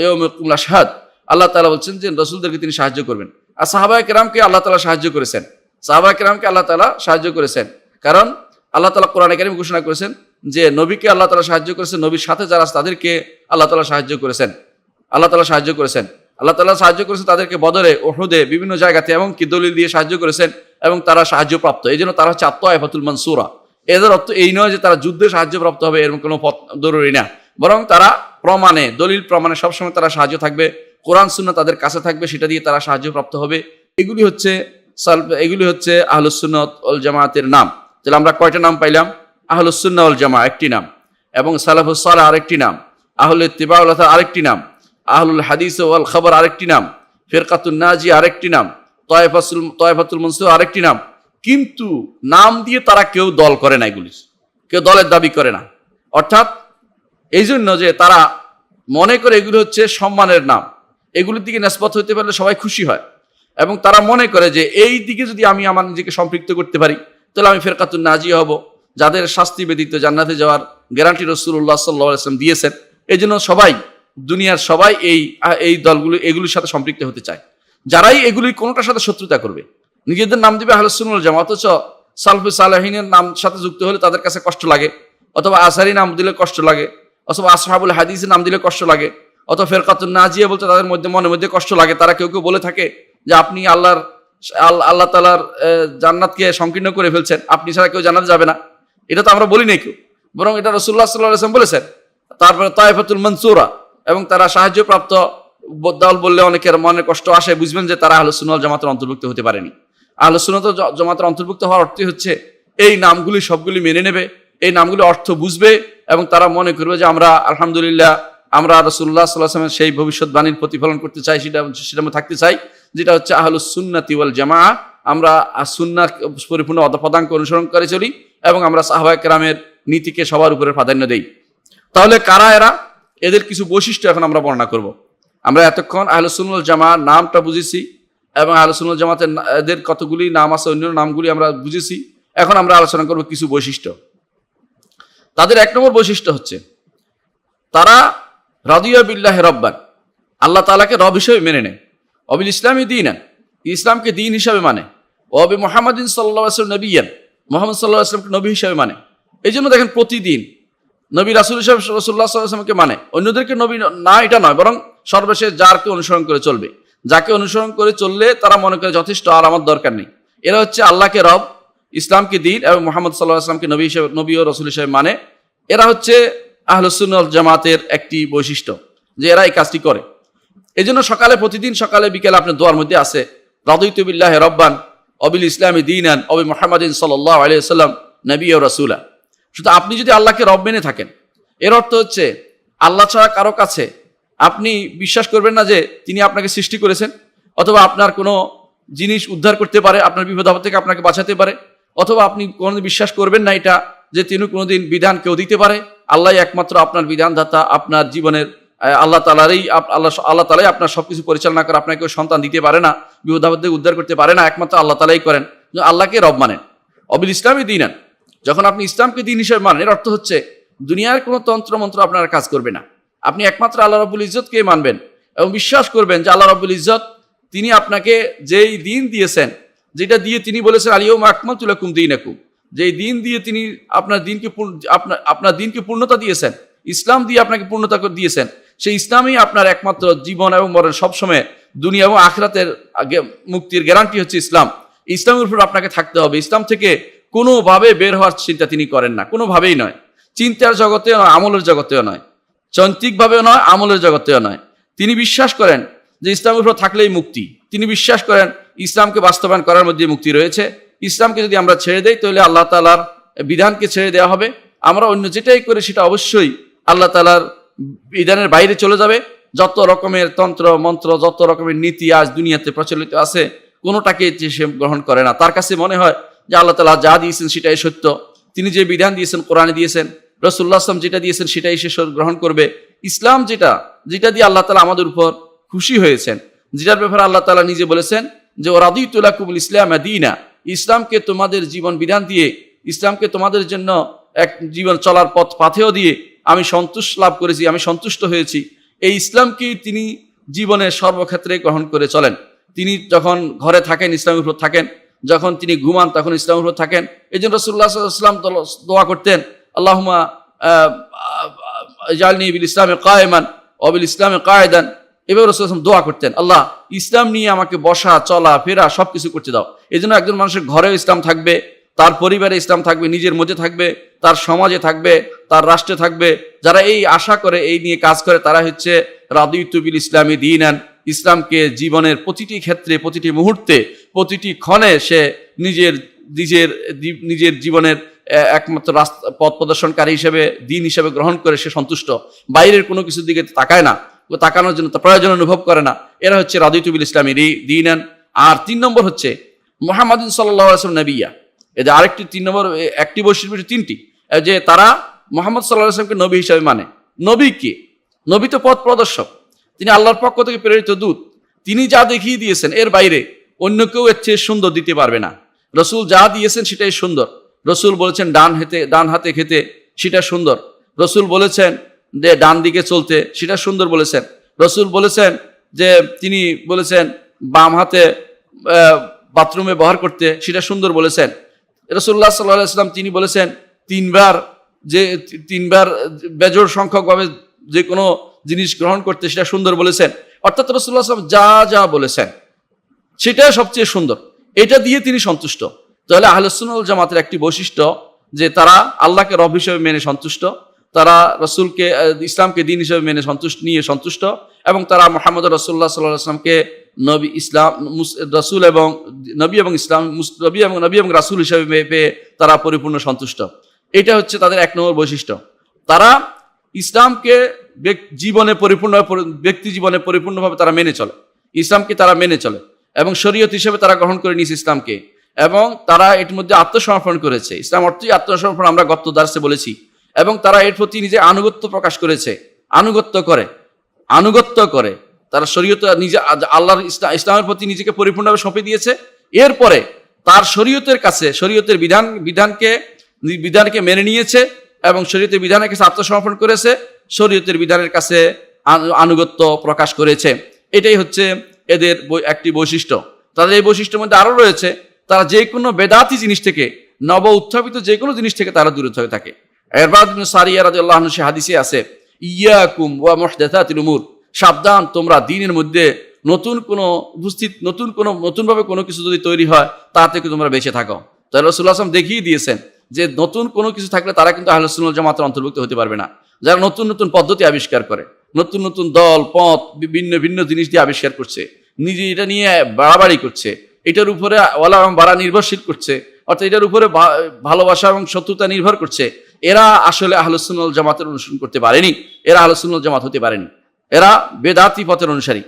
ইয়াকুমুল আশহাদ। আল্লাহ তাআলা বলছেন যে রাসূলদেরকে তিনি সাহায্য করবেন। আর সাহাবায়ে কেরামকে আল্লাহ তাআলা সাহায্য করেছেন। সাহাবায়ে কেরামকে আল্লাহ তাআলা সাহায্য করেছেন, কারণ আল্লাহ তাআলা কোরআনে কারীমে ঘোষণা করেছেন যে নবীকে আল্লাহ তাআলা সাহায্য করেছেন, নবীর সাথে যারা তাদেরকে আল্লাহ তাআলা সাহায্য করেছেন। আল্লাহ তাআলা সাহায্য করেছেন, আল্লাহ তাআলা সাহায্য করেছেন তাদেরকে বদরে, উহুদে, বিভিন্ন জায়গাতে, এবং কি দলিল দিয়ে সাহায্য করেছেন, এবং তারা সাহায্যপ্রাপ্ত। এই জন্য তারা হচ্ছে আত-তায়েফাতুল মানসুরা। এদের অর্থ এই নয় যে তারা যুদ্ধে সাহায্যপ্রাপ্ত হবে, এরকম কোনো পথ জরুরি না। বরং তারা প্রমাণে, দলিল প্রমাণে সবসময় তারা সাহায্য থাকবে, কোরআন সুন্নাহ তাদের কাছে থাকবে, সেটা দিয়ে তারা সাহায্যপ্রাপ্ত হবে। এগুলি হচ্ছে আহলুস সুন্নাহ ওয়াল জামাতের নাম। তাহলে আমরা কয়টা নাম পাইলাম? আহলুস সুন্নাহ ওয়াল জামাআহ একটি নাম, এবং সালাফুস সালেহ আরেকটি নাম, আহলুল ইত্তিবা' ওয়াল আথর আরেকটি নাম, আহলুল হাদিস ওয়াল খবর আরেকটি নাম, ফিরকাতুন নাজিয়া আরেকটি নাম, তায়েফাতুল মানসুরা আরেকটি নাম। কিন্তু নাম দিয়ে তারা কেউ দল করে না, এগুলি কেউ দলের দাবি করে না। অর্থাৎ এই জন্য যে তারা মনে করে এগুলো হচ্ছে সম্মানের নাম, এগুলির দিকে নিসবত হতে পারলে সবাই খুশি হয়, এবং তারা মনে করে যে এই দিকে যদি আমি আমার নিজেকে সম্পৃক্ত করতে পারি তাহলে আমি ফিরকাতুন নাজিয়া হব, যাদের শাস্তি ব্যতীত জান্নাতে যাওয়ার গ্যারান্টি রাসূলুল্লাহ সাল্লাল্লাহু আলাইহি ওয়াসাল্লাম দিয়েছেন। এই জন্য সবাই, দুনিয়ার সবাই এই দলগুলো, এগুলির সাথে সম্পৃক্ত হতে চায়। যারাই এগুলির কোনোটার সাথে শত্রুতা করবে, নিজেদের নাম দিবে আহলুস সুন্নাহ ওয়াল জামাআহ, অথচ সালফে সালেহিনের নাম সাথে যুক্ত হলে তাদের কাছে কষ্ট লাগে, অথবা আসারি নাম দিলে কষ্ট লাগে, অথবা আসহাবুল হাদিসের নাম দিলে কষ্ট লাগে, অথবা ফিরকাতুন নাজিয়া বলতে তাদের মনের মধ্যে কষ্ট লাগে। তারা কেউ কেউ বলে থাকে যে আপনি আল্লাহ তাআলার জান্নাতকে সংকীর্ণ করে ফেলছেন, আপনি ছাড়া কেউ জান্নাতে যাবে না। এটা তো আমরা বলি নাই কেউ, বরং এটা রাসূলুল্লাহ সাল্লাল্লাহু আলাইহি ওয়াসাল্লাম বলেছেন। তারপরে তায়েফাতুল মানসুরা, এবং তারা সাহায্যপ্রাপ্ত দল বললে অনেকের মনে কষ্ট আসে, বুঝবেন যে তারা আহলুস সুন্নাহ ওয়াল জামাতের অন্তর্ভুক্ত হতে পারেনি। আহলুস সুন্নাহ ওয়াল জামাতের অন্তর্ভুক্ত হওয়ার অর্থ হচ্ছে এই নামগুলি সবগুলি মেনে নেবে, এই নামগুলি অর্থ বুঝবে, এবং তারা মনে করবে যে আমরা আলহামদুলিল্লাহ আমরা রাসূলুল্লাহ সাল্লাল্লাহু আলাইহি ওয়াসাল্লামের সেই ভবিষ্যৎবাণীর প্রতিফলন করতে চাই, সেটা থাকতে চাই, যেটা হচ্ছে আহলুস সুন্নাতি ওয়াল জামাআহ। আমরা সুন্নাহ পরিপূর্ণ পদাঙ্ক অনুসরণ করে চলি এবং আমরা সাহাবায়ে কেরামের নীতিকে সবার উপরে প্রাধান্য দেই। তাহলে কারা এরা? এদের কিছু বৈশিষ্ট্য এখন আমরা বর্ণনা করব। আমরা এতক্ষণ আহলুস সুন্নাহ ওয়াল জামাআর নামটা বুঝেছি এবং আহলুস সুন্নাহ ওয়াল জামাতের এদের কতগুলি নাম আছে, অন্য নামগুলি আমরা বুঝেছি। এখন আমরা আলোচনা করব কিছু বৈশিষ্ট্য। তাদের এক নম্বর বৈশিষ্ট্য হচ্ছে তারা রাদিয়া বিল্লাহি রাব্বান, আল্লাহ তাআলাকে রব হিসেবে মেনে নেয়। অবিল ইসলামী দীনান, ইসলামকে দিন হিসাবে মানে। অবি মুহাম্মাদিন সাল্লাল্লাহু আলাইহি ওয়াসাল্লাম নবিয়ান, মুহাম্মদ সাল্লাল্লাহু আলাইহি ওয়াসাল্লামকে নবী হিসাবে মানে। এই জন্য দেখেন প্রতিদিন নবী রাসূল হিসেবে রাসূলুল্লাহ সাল্লাল্লাহু আলাইহি ওয়াসাল্লামকে মানে, অন্যদেরকে নবী না এটা নয়, বরং সর্বশেষ যারকে অনুসরণ করে চলবে, যাকে অনুসরণ করে চললে তারা মনে করে যথেষ্ট, আর আমার দরকার নেই। এরা হচ্ছে আল্লাহকে রব, ইসলামকে দিন এবং মুহাম্মদ সাল্লাল্লাহু আলাইহি ওয়াসাল্লামকে নবী হিসেবে, নবী ও রাসূল হিসেবে মানে। এরা হচ্ছে আহলুস সুন্নাহ ওয়াল জামাতের একটি বৈশিষ্ট্য যে এরা এই কাজটি করে। এই জন্য প্রতিদিন সকালে বিকেলে আপনার দোয়ার মধ্যে আছে রাদিতু বিল্লাহি রাব্বান অবিল ইসলামি দীনান অবি মুহাম্মাদিন সাল্লাল্লাহু আলাইহি ওয়াসাল্লাম নবী ও রাসূলা। শুধু আপনি যদি আল্লাহকে রব মেনে থাকেন, এর অর্থ হচ্ছে আল্লাহ ছাড়া কারো কাছে আপনি বিশ্বাস করবেন না যে তিনি আপনাকে সৃষ্টি করেছেন, অথবা আপনার কোনো জিনিস উদ্ধার করতে পারে, আপনার বিপদ আপদ থেকে আপনাকে বাঁচাতে পারে, অথবা আপনি কোনোদিন বিশ্বাস করবেন না এটা যে তিনি কোনোদিন বিধান কেউ দিতে পারে। আল্লাহ একমাত্র আপনার বিধানদাতা, আপনার জীবনের আল্লাহ তাআলাই আপনার সবকিছু পরিচালনা করে, আপনাকে সন্তান দিতে পারে না, বিপদ আপদ থেকে উদ্ধার করতে পারে না, একমাত্র আল্লাহ তাআলাই করেন। আল্লাহকে রব মানেন। অবিল ইসলামী দীনান, যখন আপনি ইসলামকে দিন হিসেবে মানেন, এর অর্থ হচ্ছে দুনিয়ার কোনো তন্ত্র মন্ত্র আপনার কাজ করবে না। আপনি একমাত্র আল্লাহ রাব্বুল ইজ্জতকে মানবেন এবং বিশ্বাস করবেন যে আল্লাহ রাব্বুল ইজ্জত তিনি আপনাকে যেই দিন দিয়েছেন, যেটা দিয়ে তিনি বলেছেন আল-ইয়াউমা আকমালতু লাকুম দীনাকুম, যেই দিন দিয়ে তিনি আপনার দিনকে পূর্ণতা দিয়েছেন, ইসলাম দিয়ে আপনাকে পূর্ণতা দিয়েছেন, সেই ইসলামই আপনার একমাত্র জীবন এবং মরণ, সবসময় দুনিয়া এবং আখিরাতের মুক্তির গ্যারান্টি হচ্ছে ইসলাম। ইসলামের উপর আপনাকে থাকতে হবে। ইসলাম থেকে কোনোভাবে বের হওয়ার চিন্তা তিনি করেন না, কোনোভাবেই নয়। চিন্তার জগতেও নয়, আমলের জগতেও নয়, চৈন্তিকভাবেও নয়, আমলের জগতেও নয়। তিনি বিশ্বাস করেন যে ইসলামের উপর থাকলেই মুক্তি। তিনি বিশ্বাস করেন ইসলামকে বাস্তবায়ন করার মধ্যে মুক্তি রয়েছে। ইসলামকে যদি আমরা ছেড়ে দেই তাহলে আল্লাহ তাআলার বিধানকে ছেড়ে দেওয়া হবে। আমরা অন্য যেটাই করি সেটা অবশ্যই আল্লাহ তাআলার বিধানের বাইরে চলে যাবে। যত রকমের তন্ত্র মন্ত্র, যত রকমের নীতি আজ দুনিয়াতে প্রচলিত আছে, কোনোটাকে সে গ্রহণ করে না। তার কাছে মনে হয় যে আল্লাহ তাআলা যা দিয়েছেন সেটাই সত্য, তিনি যে বিধান দিয়েছেন কোরআনে দিয়েছেন, রাসূলুল্লাহ সাল্লাল্লাহু আলাইহি ওয়াসাল্লাম যেটা দিয়েছেন সেটাই সে গ্রহণ করবে। ইসলাম যেটা দিয়ে আল্লাহ তাআলা আমাদের উপর খুশি হয়েছেন, যেটার ব্যাপারে আল্লাহ তাআলা নিজে বলেছেন যে রাদিতু লাকুমুল ইসলামা দীনা, ইসলামকে তোমাদের জীবন বিধান দিয়ে, ইসলামকে তোমাদের জন্য এক জীবন চলার পাথেও দিয়ে আমি সন্তুষ্ট লাভ করেছি, আমি সন্তুষ্ট হয়েছি। এই ইসলামকে তিনি জীবনের সর্বক্ষেত্রে গ্রহণ করে চলেন। তিনি যখন ঘরে থাকেন ইসলামের উপর থাকেন, যখন তিনি ঘুমান তখন ইসলামের উপর থাকেন। এই জন্য রাসূলুল্লাহ সাল্লাল্লাহু আলাইহি ওয়াসাল্লাম দোয়া করতেন, আল্লাহুম্মা ইজআলনি বিল ইসলামি কায়েমান ওয়া বিল ইসলামি কায়েদান। এভাবে রাসূলুল্লাহ সাল্লাল্লাহু আলাইহি ওয়াসাল্লাম দোয়া করতেন, আল্লাহ ইসলাম নিয়ে আমাকে বসা চলা ফেরা সবকিছু করতে দাও। এই জন্য একজন মানুষের ঘরেও ইসলাম থাকবে, তার পরিবারে ইসলাম থাকবে, নিজের মধ্যে থাকবে, তার সমাজে থাকবে, তার রাষ্ট্রে থাকবে। যারা এই আশা করে, এই নিয়ে কাজ করে, তারা হচ্ছে রাদিতু বিল ইসলামি দীনান, ইসলামকে জীবনের প্রতিটি ক্ষেত্রে, প্রতিটি মুহূর্তে, প্রতিটি ক্ষণে সে নিজের জীবনের একমাত্র পথ প্রদর্শনকারী হিসেবে, দিন হিসেবে গ্রহণ করে সে সন্তুষ্ট। বাইরের কোনো কিছুর দিকে তাকায় না, তাকানোর জন্য প্রয়োজন অনুভব করে না। এরা হচ্ছে রাদিতু বিল ইসলামি দীনান। আর 3 নম্বর হচ্ছে মুহাম্মাদুন সাল্লাল্লাহু আলাইহি ওয়াসাল্লাম নবিয়্যা। এদের আরেকটি 3 নম্বর, একটি বৈশিষ্ট্য 3টি, যে তারা মুহাম্মদ সাল্লাল্লাহু আলাইহি ওয়াসাল্লামকে নবী হিসেবে মানে। নবী কে? নবী তো পথ প্রদর্শক, তিনি আল্লাহর পক্ষ থেকে প্রেরিত দূত। তিনি যা দেখিয়ে দিয়েছেন এর বাইরে অন্য কেউ এর চেয়ে সুন্দর দিতে পারবে না। রাসূল যা দিয়েছেন সেটাই সুন্দর। রাসূল বলেছেন ডান হাতে খেতে, সেটা সুন্দর। রাসূল বলেছেন যে ডান দিকে চলতে, সেটা সুন্দর বলেছেন। রাসূল বলেছেন যে তিনি বলেছেন বাম হাতে বাথরুমে ব্যবহার করতে, সেটা সুন্দর বলেছেন। রাসূলুল্লাহ সাল্লাল্লাহু আলাইহি ওয়াসাল্লাম তিনি বলেছেন তিনবার বেজোড় সংখ্যকভাবে যে কোনো জিনিস গ্রহণ করতে, সেটা সুন্দর বলেছেন। অর্থাৎ রাসূলুল্লাহ সাল্লাল্লাহু আলাইহি ওয়াসাল্লাম যা বলেছেন সেটা সবচেয়ে সুন্দর, এটা দিয়ে তিনি সন্তুষ্ট। তাহলে আহলুস সুন্নাহ ওয়াল জামাতের একটি বৈশিষ্ট্য যে তারা আল্লাহকে রব হিসেবে মেনে সন্তুষ্ট, তারা রসুলকে ইসলামকে দিন হিসেবে মেনে সন্তুষ্ট এবং তারা মুহাম্মদ রাসূলুল্লাহ সাল্লাল্লাহু আলাইহি ওয়াসাল্লামকে নবী ইসলাম রসুল এবং নবী এবং ইসলাম নবী এবং রাসূল হিসেবে পেয়ে তারা পরিপূর্ণ সন্তুষ্ট। এটা হচ্ছে তাদের এক নম্বর বৈশিষ্ট্য। তারা ইসলামকে জীবনে ব্যক্তি জীবনে পরিপূর্ণভাবে তারা মেনে চলে, ইসলামকে তারা মেনে চলে এবং শরীয়ত হিসেবে তারা গ্রহণ করে নিয়েছে ইসলামকে, এবং তারা এর মধ্যে আত্মসমর্পণ করেছে। ইসলাম অর্থই আত্মসমর্পণ, আমরা গত দার্সে বলেছি। এবং তারা এর প্রতি নিজে আনুগত্য প্রকাশ করেছে, আনুগত্য করে তারা শরীয়ত নিজে আল্লাহর ইসলামের প্রতি নিজেকে পরিপূর্ণভাবে সঁপে দিয়েছে। এরপরে তার শরীয়তের কাছে শরীয়তের বিধানকে মেনে নিয়েছে এবং শরীয়তের বিধানের কাছে আত্মসমর্পণ করেছে, শরীয়তের বিধানের কাছে আনুগত্য প্রকাশ করেছে। এটাই হচ্ছে এদের একটি বৈশিষ্ট্য। তাদের এই বৈশিষ্ট্যের মধ্যে আরো রয়েছে, তারা যে কোনো বেদাতি জিনিস থেকে, নব উত্থাপিত যে কোনো জিনিস থেকে তারা দূরে থাকে। ইরবাদ ইবনে সারিয়া রাদিয়াল্লাহু আনহু সে হাদিসে আছে, ইয়াকুম ওয়া মুহদাসাতিল উমুর, সাবধান তোমরা দ্বীনের মধ্যে নতুনভাবে কোনো কিছু যদি তৈরি হয় তা থেকে তোমরা বেঁচে থাকো। তাই রাসূলুল্লাহ সাল্লাল্লাহু আলাইহি ওয়াসাল্লাম দেখিয়ে দিয়েছেন যে নতুন কোনো কিছু থাকলে তারা কিন্তু আহলে সুন্নাত ওয়াল জামাতের অন্তর্ভুক্ত হতে পারবে না। যারা নতুন নতুন পদ্ধতি আবিষ্কার করে, নতুন নতুন দল পথ বিভিন্ন ভিন্ন জিনিস দিয়ে আবিষ্কার করছে, নিজে এটা নিয়ে বাড়াবাড়ি করছে, এটার উপরে ওয়ালা বাড়া নির্ভরশীল করছে, অর্থাৎ এটার উপরে ভালোবাসা এবং শত্রুতা নির্ভর করছে, এরা আসলে আহলুস সুন্নাহ ওয়াল জামাতের অনুসরণ করতে পারেনি, এরা আহলুস সুন্নাহ ওয়াল জামাত হতে পারেনি। এরা বেদাতি পথের অনুসারী।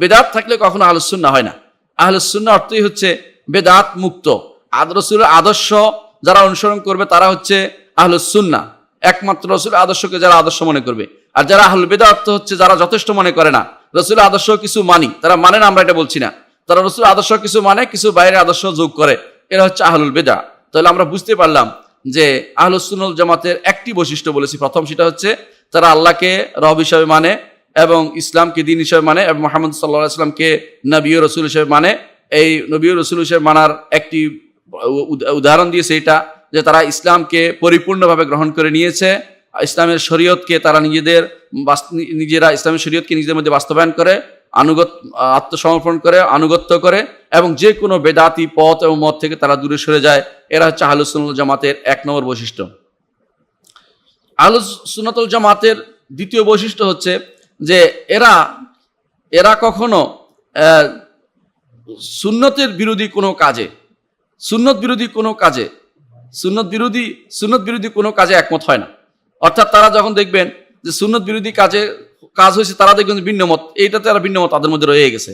বেদাত থাকলে কখনো আহলুস সুন্নাহ হয় না। আহলুস সুন্নাহ অর্থই হচ্ছে বেদাত মুক্ত। রাসূলের আদর্শ যারা অনুসরণ করবে তারা হচ্ছে আহলুস সুন্নাহ, একমাত্র রাসূলের আদর্শকে যারা আদর্শ মনে করবে। আর যারা আহলুল বিদআত হচ্ছে যারা যথেষ্ট মনে করে না, রাসূলের আদর্শ কিছু মানি, তারা মানে না, আমরা এটা বলছি না, তারা রাসূলের আদর্শ কিছু মানে, কিছু বাইরের আদর্শ যোগ করে, এরা হচ্ছে আহলুল বিদআহ। তাহলে আমরা বুঝতে পারলাম যে আহলুস সুন্নাহ ওয়াল জামাতের একটি বৈশিষ্ট্য বলেছি, প্রথম সেটা হচ্ছে তারা আল্লাহকে রব হিসাবে মানে এবং ইসলামকে দিন হিসাবে মানে এবং মুহাম্মদ সাল্লাল্লাহু আলাইহি ওয়াসাল্লামকে নবী ও রাসূল হিসাবে মানে। এই নবী ও রাসূল হিসাবে মানার একটি উদাহরণ দিয়েছে এটা, যে তারা ইসলামকে পরিপূর্ণভাবে গ্রহণ করে নিয়েছে, ইসলামের শরীয়তকে তারা নিজেরা ইসলামের শরীয়তকে নিজেদের মধ্যে বাস্তবায়ন করে, আত্মসমর্পণ করে, আনুগত্য করে এবং যে কোনো বেদাতি পথ এবং মত থেকে তারা দূরে সরে যায়। এরা হচ্ছে আহলুস সুন্নাহ ওয়াল জামাতের এক নম্বর বৈশিষ্ট্য। আহলুস সুন্নাহ ওয়াল জামাতের দ্বিতীয় বৈশিষ্ট্য হচ্ছে যে এরা কখনো সুন্নতের বিরোধী কোনো কাজে, সুন্নত বিরোধী কোনো কাজে একমত হয় না। অর্থাৎ তারা যখন দেখবেন যে সুন্নত বিরোধী কাজ হয়েছে, তারা দেখবেন ভিন্নমত, এইটাতে তারা ভিন্নমত তাদের মধ্যে রয়ে গেছে।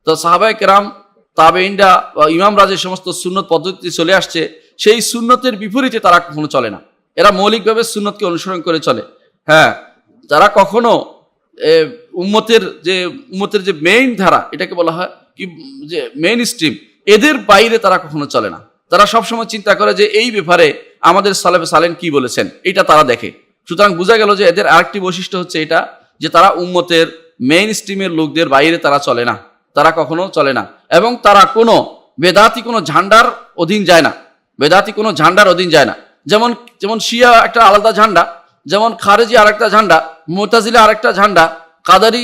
তো সাহাবায়ে কেরাম, তাবেঈনরা, ইমামরা যে সমস্ত সুন্নত পদ্ধতি চলে আসছে, সেই সুন্নতের বিপরীতে তারা কখনো চলে না। এরা মৌলিকভাবে সুন্নতকে অনুসরণ করে চলে। হ্যাঁ, তারা কখনো উম্মতের যে মেইন ধারা, এটাকে বলা হয় কি যে মেইন স্ট্রিম, এদের বাইরে তারা কখনো চলে না। তারা সবসময় চিন্তা করে যে এই ব্যাপারে আমাদের সালেফে সালেন কি বলেছেন, এটা তারা দেখে। সুতরাং বোঝা গেল যে এদের আরেকটি বৈশিষ্ট্য হচ্ছে এটা, যে তারা উম্মতের মেইন স্ট্রিমের লোকদের বাইরে তারা চলে না, তারা কখনো চলে না। এবং তারা কোনো বেদাতি কোনো ঝান্ডার অধীন যায় না, যেমন শিয়া একটা আলাদা ঝান্ডা, যেমন খারেজি আরেকটা ঝান্ডা, মুতাজিলা আরেকটা ঝান্ডা, কাদারি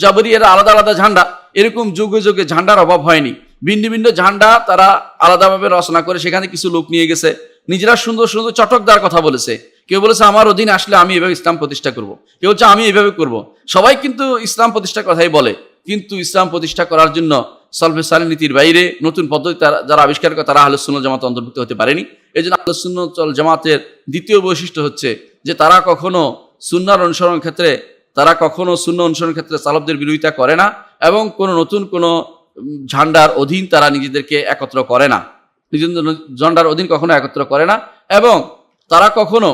জাবরি এরা আলাদা আলাদা ঝান্ডা। এরকম যুগে যুগে ঝান্ডার অভাব হয়নি। ভিন্ন ভিন্ন ঝান্ডা তারা আলাদাভাবে রচনা করে সেখানে কিছু লোক নিয়ে গেছে, নিজেরা সুন্দর সুন্দর চটকদার কথা বলেছে। কেউ বলেছে আমার অধীন আসলে আমি এভাবে ইসলাম প্রতিষ্ঠা করব, কেউ বলছে আমি এভাবে করব। সবাই কিন্তু ইসলাম প্রতিষ্ঠার কথাই বলে, কিন্তু ইসলাম প্রতিষ্ঠা করার জন্য সালফে সালেহ নীতির বাইরে নতুন পদ্ধতি যারা আবিষ্কার করে তারা আহলুস সুন্নাহ জামাতে অন্তর্ভুক্ত হতে পারেনি। এই জন্য আহলুস সুন্নাহ ওয়াল জামাতের দ্বিতীয় বৈশিষ্ট্য হচ্ছে যে তারা কখনো সুন্নাহ অনুসরণের ক্ষেত্রে সালফদের বিরোধিতা করে না এবং নতুন কোনো ঝান্ডার অধীন তারা নিজেদেরকে একত্র করে না, ঝান্ডার অধীন কখনো একত্র করে না। এবং তারা কখনো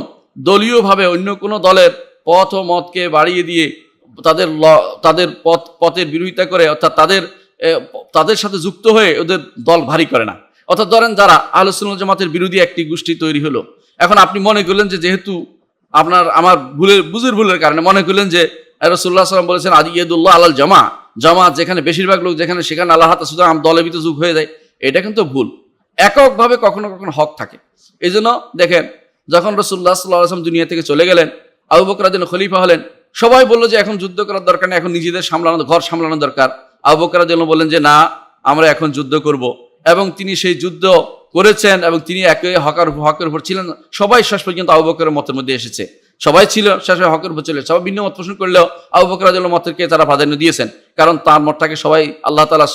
দলীয়ভাবে অন্য কোনো দলের পথ ও মতকে বাড়িয়ে দিয়ে তাদের পথের বিরোধিতা করে, অর্থাৎ তাদের সাথে যুক্ত হয়ে ওদের দল ভারী করে না। অর্থাৎ ধরেন যারা আহলুস সুন্নাহ জামাতের বিরোধী একটি গোষ্ঠী তৈরি হলো, এখন আপনি মনে করলেন যে যেহেতু আমার ভুলের কারণে মনে করলেন যে রাসূলুল্লাহ সাল্লাল্লাহু আলাইহি ওয়াসাল্লাম বলেছেন আদি ইয়াদুল্লাহ আলাল জামাত যেখানে বেশিরভাগ লোক যেখানে সেখানে আল্লাহর হাত, সুতরাং দলের ভিতরে যুগ হয়ে যায়, এটা কিন্তু ভুল। এককভাবে কখনো কখনো হক থাকে। এই জন্য দেখেন, যখন রাসূলুল্লাহ সাল্লাল্লাহু আলাইহি ওয়াসাল্লাম দুনিয়া থেকে চলে গেলেন, আবু বকর রাদিয়াল্লাহু আনহু খলিফা হলেন, সবাই বললো যে এখন যুদ্ধ করার দরকার নেই, এখন নিজেদের ঘর সামলানো দরকার। আবু বকর রাদিয়াল্লাহু আনহু বললেন যে না, আমরা এখন যুদ্ধ করব। এবং তিনি সেই যুদ্ধ করেছেন এবং তিনি একে হকের উপর ছিলেন। সবাই শেষ পর্যন্ত আবু বকরের মতের মধ্যে এসেছে, সবাই ছিল শেষে হকের উপর চলে, সবাই ভিন্ন মত পোষণ করলেও আবু বকর রাদিয়াল্লাহু মতকে তারা প্রাধান্য দিয়েছেন, কারণ তার মতটাকে সবাই আল্লাহ তাআলা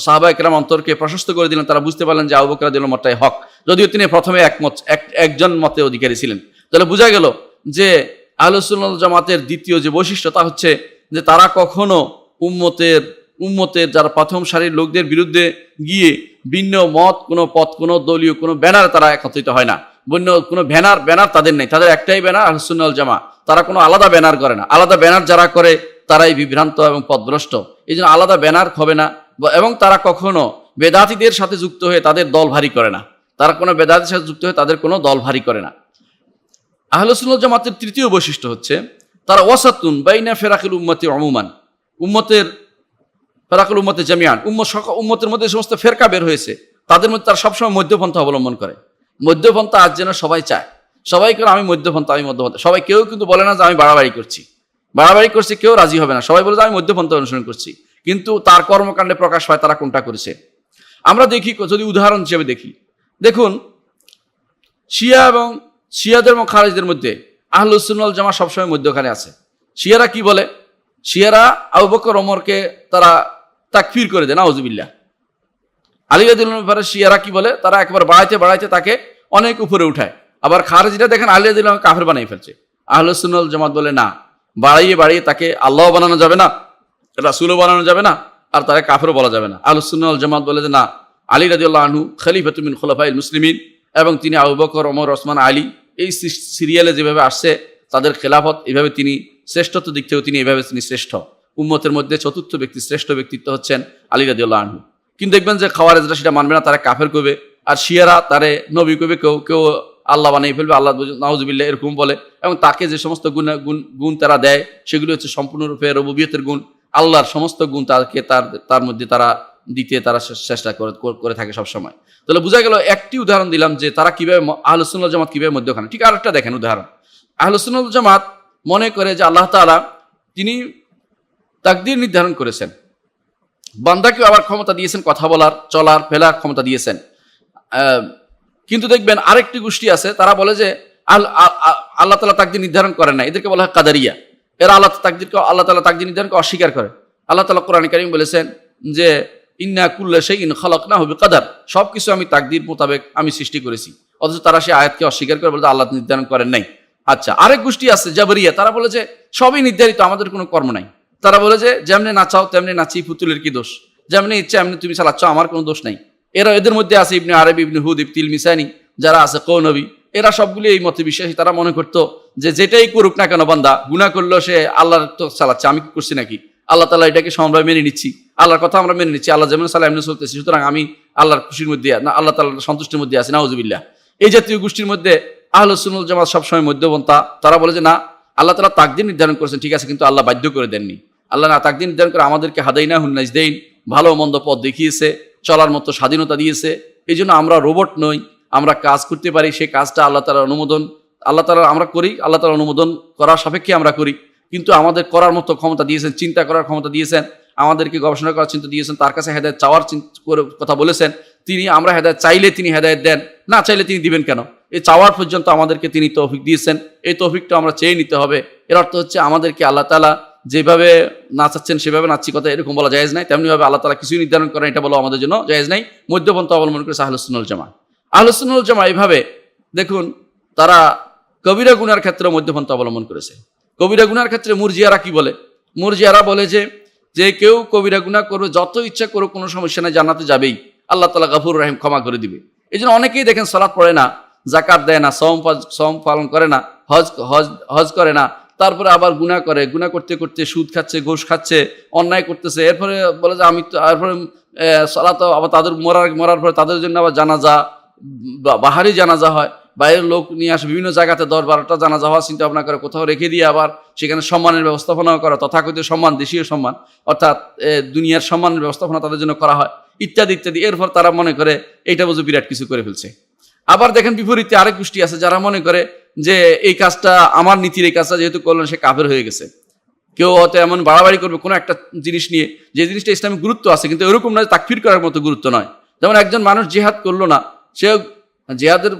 সাহাবায়ে কেরাম অন্তরকে প্রশস্ত করে দিলেন। তারা বুঝতে পারলেন যে আবু বকর রাদিয়াল্লাহু মতটাই হক, যদিও তিনি প্রথমে একজন মতে অধিকারী ছিলেন। তাহলে বোঝা গেল যে আহলুস সুন্নাহ ওয়াল জামাতের দ্বিতীয় যে বৈশিষ্ট্য তা হচ্ছে যে তারা কখনো উম্মতের যারা প্রথম সারির লোকদের বিরুদ্ধে গিয়ে ভিন্ন মত, কোনো পথ, কোনো দলীয় কোনো ব্যানার তারা একত্রিত হয় না। ভিন্ন কোনো ব্যানার তাদের নেই, তাদের একটাই ব্যানার আহলুস সুন্নাহ ওয়াল জামাত। তারা কোনো আলাদা ব্যানার করে না। আলাদা ব্যানার যারা করে তারাই বিভ্রান্ত এবং পথভ্রষ্ট। এই জন্য আলাদা ব্যানার হবে না, এবং তারা কখনো বেদাতীদের সাথে যুক্ত হয়ে তাদের দল ভারী করে না। তারা কোনো বেদাতীর সাথে যুক্ত হয়ে তাদের কোনো দল ভারী করে না। আহলুস সুন্নাহ ওয়াল জামাতের তৃতীয় বৈশিষ্ট্য হচ্ছে তারা ওয়াসাতুন বাইনা ফিরাকিল উম্মতি উমুমান, ফিরাকুল উম্মতে জামিয়ান, উম্মতের মধ্যে সমস্ত ফেরকা বের হয়েছে তাদের মধ্যে তারা সবসময় মধ্যপন্থা অবলম্বন করে। মধ্যপন্থা আজ যেন সবাই চায়, সবাই করে আমি মধ্যপন্থা। সবাই কেউ কিন্তু বলে না যে আমি বাড়াবাড়ি করছি, কেউ রাজি হবে না। সবাই বলে যে আমি মধ্যপন্থা অনুসরণ করছি, কিন্তু তার কর্মকাণ্ডে প্রকাশ পায় তারা কোনটা করেছে। আমরা দেখি, যদি উদাহরণ হিসেবে দেখুন শিয়াদের এবং খারিজদের মধ্যে আহলুস সুন্নাহ ওয়াল জামাত সবসময় মধ্যখানে আছে। শিয়ারা কি বলে? শিয়ারা আবু বকর ওমরকে তারা তাকফির করে দেয়, নাউজুবিল্লাহ। আলী রাদিয়াল্লাহু আনহু ব্যাপারে শিয়ারা কি বলে? তারা একবার বাড়াইতে তাকে অনেক উপরে উঠায়। আবার খারিজিরা দেখেন আলী রাদিয়াল্লাহু আনহু কাফের বানিয়ে ফেলছে। আহলুস সুন্নাহ ওয়াল জামাত বলে না, বাড়িয়ে তাকে আল্লাহ বানানো যাবে না, রাসূলও বানানো যাবে না, আর তাকে কাফেরও বলা যাবে না। আহলুস সুন্নাহ ওয়াল জামাত বলে যে না, আলী রাদিয়াল্লাহু আনহু খলিফাতুম মিন খুলাফাইল মুসলিমিন, এবং তিনি আবু বকর, ওমর, ওসমান, আলী এই সিরিয়ালে যেভাবে আসছে তাদের খেলাফত, এইভাবে তিনি শ্রেষ্ঠত্ব দিক থেকেও তিনি শ্রেষ্ঠ। উম্মতের মধ্যে চতুর্থ শ্রেষ্ঠ ব্যক্তিত্ব হচ্ছেন আলী রাদিয়াল্লাহু আনহু। কিন্তু দেখবেন যে খাওয়ারেজরা সেটা মানবে না, তারা কাফের করবে। আর শিয়ারা তারে নবী করবে, কেউ আল্লাহ বানিয়ে ফেলবে, আল্লাহ নাউজুবিল্লাহ এরকম বলে। এবং তাকে যে সমস্ত গুণ তারা দেয় সেগুলো হচ্ছে সম্পূর্ণরূপে রুবুবিয়তের গুণ। আল্লাহর সমস্ত গুণ তাকে তার মধ্যে তারা দিতে তারা চেষ্টা করে থাকে সবসময়। তাহলে বোঝা গেল, একটি উদাহরণ দিলাম যে তারা কিভাবে আহলুস সুন্নাহ ওয়াল জামাত কিভাবে মধ্যখানে। ঠিক আরেকটা দেখেন উদাহরণ। আহলুস সুন্নাহ ওয়াল জামাত মনে করে যে আল্লাহ তাআলা তিনি তাকদীর নির্ধারণ করেছেন, বান্দাকেও আবার ক্ষমতা দিয়েছেন কথা বলার, চলার, ফেলার ক্ষমতা দিয়েছেন। কিন্তু দেখবেন আরেকটি গোষ্ঠী আছে, তারা বলে যে আল্লাহ তাআলা তাকদীর নির্ধারণ করেন না, এদেরকে বলা হয় কাদারিয়া। এরা আল্লাহ তাআলা তাকদীর নির্ধারণকে অস্বীকার করে। আল্লাহ তাআলা কোরআনে কারীম বলেছেন যে ইন্না কুল্লা শাইইন খালাকনাহু বিকদার, সবকিছু আমি তাকদীর মোতাবেক আমি সৃষ্টি করেছি। অথচ তারা সেই আয়াতকে অস্বীকার করে বলে আল্লাহ নির্ধারণ করেন নাই। আচ্ছা, আরেক গোষ্ঠী আছে জাবরিয়া, তারা বলে যে সবই নির্ধারিত, আমাদের কোনো কর্ম নাই। তারা বলে যে যেমনি নাচাও তেমনি নাচি, পুতুলের কি দোষ, যেমনি ইচ্ছা এমনি তুমি চালাচ্ছ, আমার কোনো দোষ নাই। এদের মধ্যে আছে ইবনে আরবি, ইবনে হুদ, ইবতিল মিসানি, যারা আছে কৌনবী, এরা সবগুলি এই মতে বিশ্বাসী। তারা মনে করতো যে যেটাই করুক না কেন বান্দা, গুনাহ করলেও সে আল্লাহর তো চালাচ্ছে, আমি কি করছি নাকি? আল্লাহ তাআলা এটাকে সমভাবে মেনে নিচ্ছি, আল্লাহর কথা আমরা মেনে নিচ্ছি, আল্লাহ যেমন সাল্লাহ এমনি চলতেছি, সুতরাং আমি আল্লাহর খুশির মধ্যে না, আল্লাহ তাআলার সন্তুষ্টির মধ্যে আছি, নাউজুবিল্লাহ। এই জাতীয় গোষ্ঠীর মধ্যে আহলুস সুন্নাহ ওয়াল জামাত সবসময় মধ্যপন্থা। তারা বলে যে না, আল্লাহ তাআলা তাকদীর নির্ধারণ করেছেন, ঠিক আছে, কিন্তু আল্লাহ বাধ্য করে দেননি। আল্লাহ না তাকদীর নির্ধারণ করে আমাদেরকে হাদাইনাহুন নাজদাইন, ভালো মন্দ পথ দেখিয়েছে, চলার মতো স্বাধীনতা দিয়েছে। এই জন্য আমরা রোবট নই, আমরা কাজ করতে পারি। সেই কাজটা আল্লাহ তাআলার অনুমোদন, আল্লাহ তাআলা আমরা করি, আল্লাহ তাআলার অনুমোদন করার সাপেক্ষে আমরা করি। কিন্তু আমাদের করার মতো ক্ষমতা দিয়েছেন, চিন্তা করার ক্ষমতা দিয়েছেন, আমাদেরকে গবেষণা করার চিন্তা দিয়েছেন, তার কাছে হেদায়েত চাওয়ার কথা বলেছেন তিনি। আমরা হেদায়েত চাইলে তিনি হেদায়েত দেন, না চাইলে তিনি দিবেন কেন? এই চাওয়ার পর্যন্ত আমাদেরকে তিনি তৌফিক দিয়েছেন, এই তৌফিকটা আমরা চেয়ে নিতে হবে। এর অর্থ হচ্ছে আমাদেরকে আল্লাহ তাআলা যেভাবে নাচাচ্ছেন সেভাবে নাচছি, কথা এরকম বলা জায়েজ নাই। তেমনিভাবে আল্লাহ তাআলা কিছুই নির্ধারণ করেন, এটা বলা আমাদের জন্য জায়েজ নাই। মধ্যপন্থা অবলম্বন করেছে আহলুস সুন্নাহ ওয়াল জামাত। আহলুস সুন্নাহ ওয়াল জামাত এইভাবে দেখুন, তারা কবিরা গুনার ক্ষেত্রে মধ্যপন্থা অবলম্বন করেছে। কবিরা গুনার ক্ষেত্রে মুরজিয়ারা কি বলে? মুরজিয়ারা বলে যে কেউ কবিরা গুনাহ করবে, যত ইচ্ছা করুক, কোনো সমস্যা নাই, জান্নাতে যাবেই, আল্লাহ তাআলা গফুর রহিম, ক্ষমা করে দিবে। এই জন্য অনেকেই দেখেন সালাত পড়ে না, যাকাত দেয় না, সওম পালন করে না, হজ করে না, তারপরে আবার গুনাহ করে, গুনাহ করতে করতে সুদ খাচ্ছে, ঘুষ খাচ্ছে, অন্যায় করতেছে। এরপরে বলে যে আমি তো, এরপরে সালাত আবার তাদের মরার পরে তাদের জন্য আবার জানাজা, বাহারি জানাজা হয়, বাইরের লোক নিয়ে আসে, বিভিন্ন জায়গাতে 10-12টা জানাজা হওয়ার চিন্তা ভাবনা করে, কোথাও রেখে দিয়ে আবার সেখানে সম্মানের ব্যবস্থাপনা করা, তথাকথিত সম্মান, দেশীয় সম্মান, অর্থাৎ দুনিয়ার সম্মানের ব্যবস্থাপনা তাদের জন্য করা হয়, ইত্যাদি ইত্যাদি। এরপর তারা মনে করে এইটা বুঝে বিরাট কিছু করে ফেলছে। আবার দেখেন বিপরীতে আরেক গোষ্ঠী আছে, যারা মনে করে যে এই কাজটা, আমার নীতির এই কাজটা যেহেতু করলেন, সে কাফের হয়ে গেছে। কেউ হয়তো এমন বাড়াবাড়ি করবে কোনো একটা জিনিস নিয়ে, যে জিনিসটা ইসলামিক গুরুত্ব আছে, কিন্তু এরকম নয়, তাকফির করার মতো গুরুত্ব নয়। যেমন একজন মানুষ জিহাদ করলো না, সে জিহাদের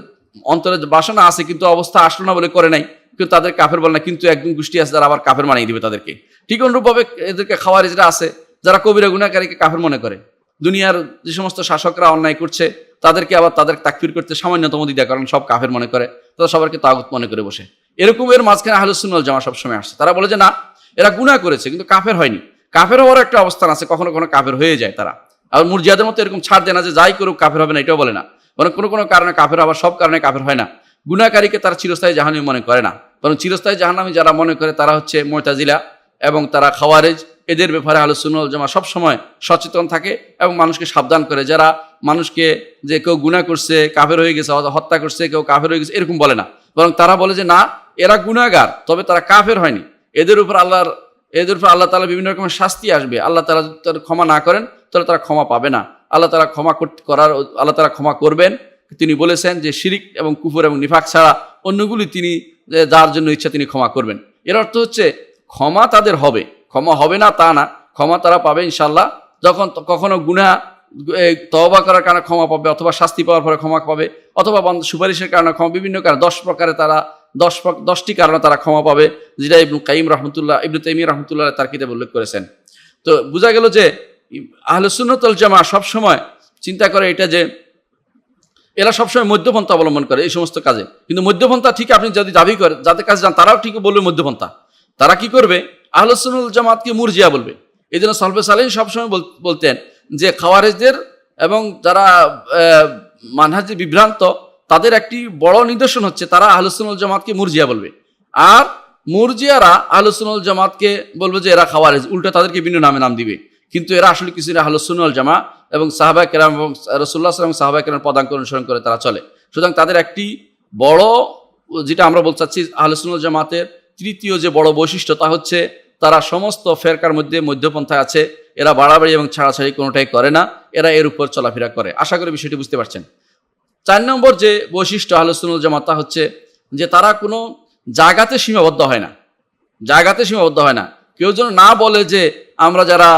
অন্তরে বাসনা আছে কিন্তু অবস্থা আসলো না বলে করে নাই, কিন্তু তাদের কাফের বলে না, কিন্তু একজন গোষ্ঠী আছে যারা আবার কাফের মানিয়ে দিবে তাদেরকে। ঠিক অনুরূপভাবে এদেরকে খাওয়ারিজরা আছে যারা কবিরা গুনাহকারীকে কাফের মনে করে। দুনিয়ার যে সমস্ত শাসকরা অন্যায় করছে তাদেরকে আবার তাদের তাকফির করতে সামান্যতম দ্বিধা কারণ সব কাফের মনে করে, তারা সবাইকে তাগুত মনে করে বসে। এরকমের মাঝখানে আহলুস সুন্নাহ ওয়াল জামাত সবসময় আসছে। তারা বলে যে না, এরা গুনাহ করেছে কিন্তু কাফের হয়নি। কাফের হওয়ার একটা অবস্থান আছে, কখনো কখনো কাফের হয়ে যায় তারা। আর মুরজিয়াদের মতো এরকম ছাড় দেয় না যে যাই করুক কাফের হবে না, এটাও বলে না। বরং কোনো কোনো কারণে কাফের, আবার সব কারণে কাফের হয় না। গুনাহকারীকে তারা চিরস্থায়ী জাহান্নামী মনে করে না, বরং চিরস্থায়ী জাহান্নামী যারা মনে করে তারা হচ্ছে মুতাজিলা এবং তারা খাওয়ারিজ। এদের ব্যাপারে আহলুস সুন্নাহ ওয়াল জামাত সবসময় সচেতন থাকে এবং মানুষকে সাবধান করে। যারা মানুষকে যে কেউ গুনাহ করছে, কাফের হয়ে গেছে, হত্যা করছে, কেউ কাফের হয়ে গেছে, এরকম বলে না। বরং তারা বলে যে না, এরা গুনাহগার, তবে তারা কাফের হয়নি। এদের উপর আল্লাহ তাআলা বিভিন্ন রকমের শাস্তি আসবে। আল্লাহ তাআলা যদি ক্ষমা না করেন তাহলে তারা ক্ষমা পাবে না। আল্লাহ তাআলা আল্লাহ তাআলা ক্ষমা করবেন। তিনি বলেছেন যে শিরিক এবং কুফর এবং নিফাক ছাড়া অন্যগুলি তিনি যার জন্য ইচ্ছা তিনি ক্ষমা করবেন। এর অর্থ হচ্ছে ক্ষমা তাদের হবে, ক্ষমা হবে না তা না, ক্ষমা তারা পাবে ইনশাআল্লাহ। যখন কখনো গুনাহ তওবা করার কারণে ক্ষমা পাবে, অথবা শাস্তি পাওয়ার পরে ক্ষমা পাবে, অথবা সুপারিশের কারণে ক্ষমা, বিভিন্ন কারণে 10 প্রকারে তারা 10টি কারণে তারা ক্ষমা পাবে, যেটা ইবনে তাইমিয়া রাহমাতুল্লাহ তার কিতাবে উল্লেখ করেছেন। তো বোঝা গেল যে আহলুস সুন্নাহ ওয়াল জামাত সবসময় চিন্তা করে এটা যে এরা সবসময় মধ্যপন্থা অবলম্বন করে এই সমস্ত কাজে। কিন্তু মধ্যপন্থা ঠিক আপনি যদি দাবি করেন, যাদের কাছে যান তারাও ঠিক বলবে মধ্যপন্থা। তারা কি করবে? আহলুস সুন্নাহ ওয়াল জামাতকে মুরজিয়া বলবে। এই জন্য সালফে সালেহীন সবসময় বলতেন যে খাওয়ারিজদের এবং যারা মানহাজে বিভ্রান্ত তাদের একটি বড় নিদর্শন হচ্ছে তারা আহলুস সুন্নাহ ওয়াল জামাতকে মুরজিয়া বলবে। আর মুরজিয়ারা আহলুস সুন্নাহ ওয়াল জামাতকে বলবে যে এরা খাওয়ারিজ, উল্টো তাদেরকে ভিন্ন নামে নাম দিবে। কিন্তু এরা আসলে কিছু না, আহলুস সুন্নাহ ওয়াল জামাত এবং সাহাবায়ে কেরাম এবং রাসূলুল্লাহ সাল্লাল্লাহু আলাইহি ওয়াসাল্লাম সাহাবায়ে কেরামের পদাঙ্ক অনুসরণ করে তারা চলে। সুতরাং তাদের একটি বড়, যেটা আমরা বলতে চাচ্ছি আহলুস সুন্নাহ ওয়াল জামাতের তৃতীয় যে বড় বৈশিষ্ট্য, তা হচ্ছে তারা সমস্ত ফেরকার মধ্যে মধ্যপন্থায় আছে। এরা বাড়াবাড়ি এবং ছাড়াছাড়ি কোনোটাই করে না, এরা এর উপর চলাফেরা করে। আশা করি বিষয়টি বুঝতে পারছেন। 4 নম্বর যে বৈশিষ্ট্য আহলুস সুন্নাহ ওয়াল জামাত, তা হচ্ছে যে তারা কোনো জায়গাতে সীমাবদ্ধ হয় না। জায়গাতে সীমাবদ্ধ হয় না। কেউ যেন না বলে যে আমরা যারা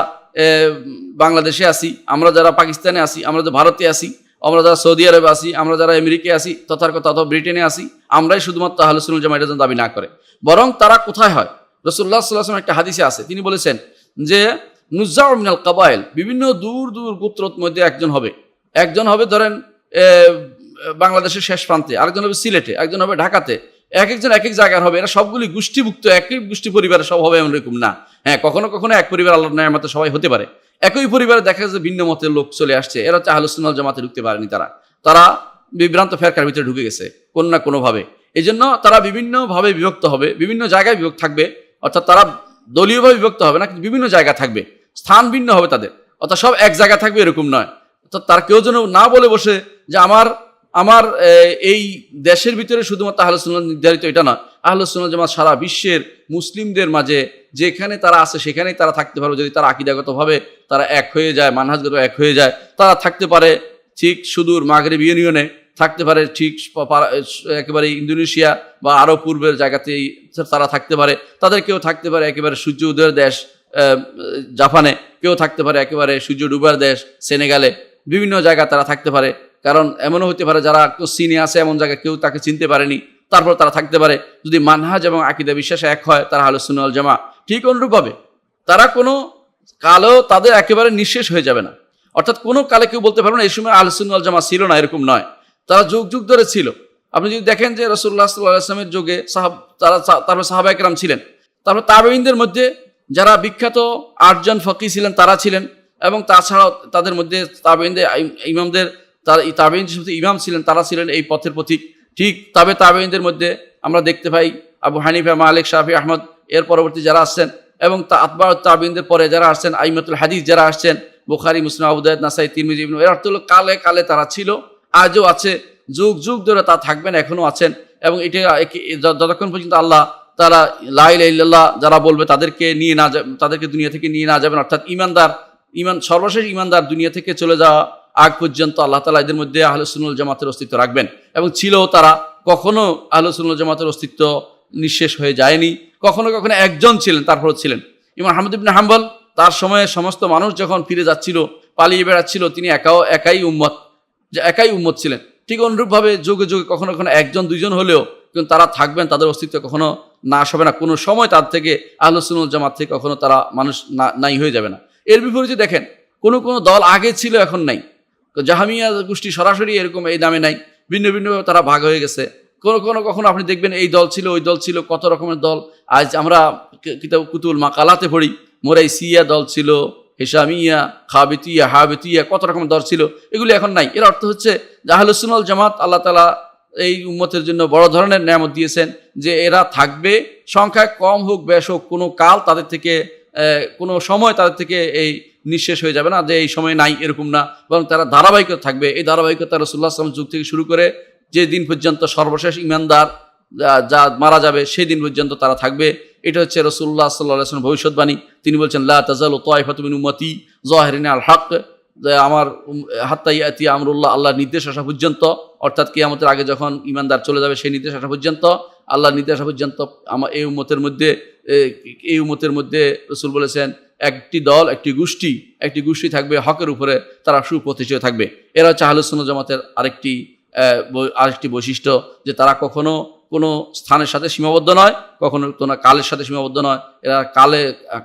বাংলাদেশে আসি, আমরা যারা পাকিস্তানে আসি, আমরা যারা ভারতে আসি, আমরা যারা সৌদি আরবে আসি, আমরা যারা আমেরিকায় আসি, তথাকথা অথবা ব্রিটেনে আসি, আমরাই শুধুমাত্র আহলুস সুন্নাহ ওয়াল জামাত এটা যেন দাবি না করে। বরং তারা কোথায় হয়? রাসূলুল্লাহ সাল্লাল্লাহু আলাইহি ওয়াসাল্লাম একটা হাদিসে আছে, তিনি বলেছেন যে নুজ্জাউ মিনাল কাবাইল, বিভিন্ন দূর দূর গোত্রের মধ্যে একজন হবে ধরেন বাংলাদেশের শেষ প্রান্তে, আরেকজন হবে সিলেটে, একজন হবে ঢাকাতে, একজন এক এক জায়গার হবে। এরা সবগুলি গোষ্ঠীভুক্ত, একই গোষ্ঠী পরিবারের সব হবে এমন এরকম না। হ্যাঁ, কখনো কখনো এক পরিবার আল্লাহর নেয়ামতে সবাই হতে পারে। একই পরিবারে দেখা যাচ্ছে ভিন্ন মতের লোক চলে আসছে, এরা হচ্ছে আহলুস সুন্নাহ ওয়াল জামাতে ঢুকতে পারেনি। তারা বিভ্রান্ত ফেরকার ভিতরে ঢুকে গেছে কোনো না কোনোভাবে। এই জন্য তারা বিভিন্নভাবে বিভক্ত হবে, বিভিন্ন জায়গায় বিভক্ত থাকবে। অর্থাৎ তারা দলীয়ভাবে বিভক্ত হবে না, কিন্তু বিভিন্ন জায়গা থাকবে, স্থান ভিন্ন হবে তাদের। অর্থাৎ সব এক জায়গা থাকবে এরকম নয়। অর্থাৎ তার কেউ যেন না বলে বসে যে আমার এই দেশের ভিতরে শুধুমাত্র আহলুস সুন্নাহ নির্ধারিত, এটা না। আহলুস সুন্নাহ জামাত সারা বিশ্বের মুসলিমদের মাঝে যেখানে তারা আছে সেখানেই তারা থাকতে পারবে, যদি তারা আকীদাগতভাবে তারা এক হয়ে যায়, মানহাজগত এক হয়ে যায়। তারা থাকতে পারে ঠিক সুদূর মাগরিব ইউনিয়নে, থাকতে পারে ঠিক একেবারে ইন্দোনেশিয়া বা আরও পূর্বের জায়গাতেই তারা থাকতে পারে। তাদের কেউ থাকতে পারে একেবারে সূর্য উদয়ের দেশ জাপানে, কেউ থাকতে পারে একেবারে সূর্য ডুবার দেশ সেনেগালে, বিভিন্ন জায়গা তারা থাকতে পারে। কারণ এমনও হতে পারে যারা চীনে আছে এমন জায়গায় কেউ তাকে চিনতে পারেনি, তারপর তারা থাকতে পারে। যদি মানহাজ এবং আকীদা বিশ্বাসে এক হয় তারা আহলুস সুন্নাহ ওয়াল জামাত। ঠিক অনুরূপভাবে তারা কোনো কালেও তাদের একেবারে নিঃশেষ হয়ে যাবে না। অর্থাৎ কোনো কালে কেউ বলতে পারবে না এই সময় আহলুস সুন্নাহ ওয়াল জামাত ছিল না, এরকম নয়। তারা যুগ যুগ ধরে ছিল। আপনি যদি দেখেন যে রাসূলুল্লাহ সাল্লাল্লাহু আলাইহি ওয়াসাল্লামের যুগে তারপর সাহাবায়ে কেরাম ছিলেন, তারপর তাবেঈনদের মধ্যে যারা বিখ্যাত 8 জন ফকিহ ছিলেন তারা ছিলেন, এবং তাছাড়াও তাদের মধ্যে তাবেঈনদের ইমামদের তাবেঈন যে ইমাম ছিলেন তারা ছিলেন এই পথের পথিক। ঠিক তাবেঈনদের মধ্যে আমরা দেখতে পাই আবু হানিফা, মালিক, শাফি, আহমদ, এর পরবর্তী যারা আসছেন, এবং আতবাউত তাবেঈনদের পরে যারা আসছেন, আইমাতুল হাদিস যারা আসছেন, বুখারী, মুসলিম, আবু দাউদ, নাসাই, তিরমিজি, ইবনে, এর অর্থ হলো কালে কালে তারা ছিল, আজও আছে, যুগ যুগ ধরে তা থাকবেন, এখনো আছেন। এবং এটা যতক্ষণ পর্যন্ত আল্লাহ তারা লা ইলাহা ইল্লাল্লাহ যারা বলবে তাদেরকে দুনিয়া থেকে নিয়ে না যাবেন, অর্থাৎ সর্বশেষ ইমানদার দুনিয়া থেকে চলে যাওয়া আগ পর্যন্ত আল্লাহ তাআলা এদের মধ্যে আহলুস সুন্নাহ ওয়াল জামাতের অস্তিত্ব রাখবেন। এবং ছিল তারা, কখনো আহলুস সুন্নাহ ওয়াল জামাতের অস্তিত্ব নিঃশেষ হয়ে যায়নি। কখনো কখনো একজন ছিলেন, তারপর ছিলেন ইমাম আহমদ ইবনে হাম্বল। তার সময়ে সমস্ত মানুষ যখন ফিরে যাচ্ছিল, পালিয়ে বেড়াচ্ছিল, তিনি একাই উম্মত ছিলেন। ঠিক অনুরূপভাবে যুগে যুগে কখনো কখনো একজন দুইজন হলেও কিন্তু তারা থাকবেন, তাদের অস্তিত্ব কখনো নাশ হবে না, কোনো সময় তার থেকে আহলুস সুন্নাহ ওয়াল জামাত থেকে কখনো তারা মানুষ নাই হয়ে যাবে না। এর বিপরীতে দেখেন কোনো কোনো দল আগে ছিল এখন নাই। জাহামিয়া গোষ্ঠী সরাসরি এরকম এই নামে নাই, ভিন্ন ভিন্নভাবে তারা ভাগ হয়ে গেছে। কখনো আপনি দেখবেন এই দল ছিল ওই দল ছিল, কত রকমের দল। আজ আমরা কিতাব কুতুল মাকালাতে পড়ি মোরাইসিয়া দল ছিল, হিসামিয়া, খাবিতিয়া, হাবিতিয়া, কত রকমের দল ছিল, এগুলি এখন নাই। এর অর্থ হচ্ছে যে আহলুস সুন্নাহ ওয়াল জামাত আল্লাহ তাআলা এই উম্মতের জন্য বড় ধরনের নেয়ামত দিয়েছেন যে এরা থাকবে, সংখ্যায় কম হোক বেশ হোক, কোনো কাল তাদের থেকে কোনো সময় তাদের থেকে এই নিঃশেষ হয়ে যাবে না যে এই সময় নাই, এরকম না, বরং তারা ধারাবাহিকতা থাকবে। এই ধারাবাহিকতা রাসূলুল্লাহ সাল্লাল্লাহু আলাইহি ওয়াসাল্লাম যুগ থেকে শুরু করে যে দিন পর্যন্ত সর্বশেষ ইমানদার যা মারা যাবে সেই দিন পর্যন্ত তারা থাকবে। এটা হচ্ছে রাসূলুল্লাহ সাল্লাল্লাহু আলাইহি ওয়াসাল্লাম ভবিষ্যৎবাণী। তিনি বলছেন লা তাজালু তায়ফাতুম মিন উম্মতি যাহিরিনা আল হক, আমার হাত্তা ইয়াতি আমরুল্লাহ, আল্লাহর নির্দেশ আসা পর্যন্ত, অর্থাৎ কিয়ামতের আগে যখন ইমানদার চলে যাবে সেই নির্দেশ আসা পর্যন্ত, আল্লাহর নির্দেশ আসা পর্যন্ত আমার এই উম্মতের মধ্যে রাসূল বলেছেন একটি দল, একটি গোষ্ঠী থাকবে হকের উপরে, তারা সুপ্রতিষ্ঠিত থাকবে। এরা হচ্ছে আহলুস সুন্নাহ জামাতের আরেকটি বৈশিষ্ট্য, যে তারা কখনো কোনো স্থানের সাথে সীমাবদ্ধ নয়, কখনো কোনো কালের সাথে সীমাবদ্ধ নয়। এরা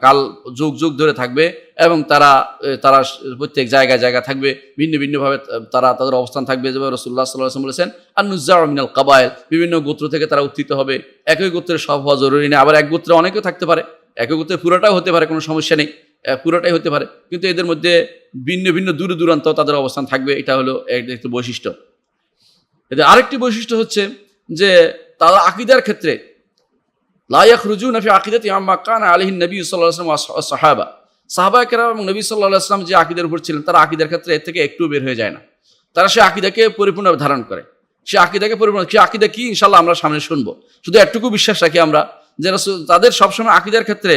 কাল যুগ ধরে থাকবে এবং তারা প্রত্যেক জায়গায় থাকবে, ভিন্ন ভিন্নভাবে তারা তাদের অবস্থান থাকবে। যেভাবে রাসূলুল্লাহ সাল্লাল্লাহু আলাইহি ওয়াসাল্লাম বলেছেন আন-নুযাউ মিনাল কাবায়েল, বিভিন্ন গোত্র থেকে তারা উত্থিত হবে। একই গোত্রের সব হওয়া জরুরি নেই, আবার এক গোত্রে অনেকেও থাকতে পারে, একই গোত্রে পুরোটাও হতে পারে, কোনো সমস্যা নেই, পুরোটাই হতে পারে, কিন্তু এদের মধ্যে ভিন্ন ভিন্ন দূর দূরান্ত তাদের অবস্থান থাকবে। এটা হলো একটি বৈশিষ্ট্য। এদের আরেকটি বৈশিষ্ট্য হচ্ছে যে তারা আকীদার ক্ষেত্রে লা ইয়াখরুজুনা ফি আকিদাতি আম্মা কানা আলাইহি নবী সাল্লাল্লাহু আলাইহি ওয়াসাল্লাম ওয়া সাহাবা কেরাম এবং নবী সাল্লাল্লাহু আলাইহি ওয়াসাল্লাম যে আকীদার উপর ছিলেন, তারা আকীদার ক্ষেত্রে এর থেকে একটু বের হয়ে যায় না। তারা সে আকীদাকে পরিপূর্ণভাবে ধারণ করে। সে আকীদা কি ইনশাআল্লাহ আমরা সামনে শুনবো। শুধু একটুকু বিশ্বাস রাখি আমরা যে তাদের সবসময় আকীদার ক্ষেত্রে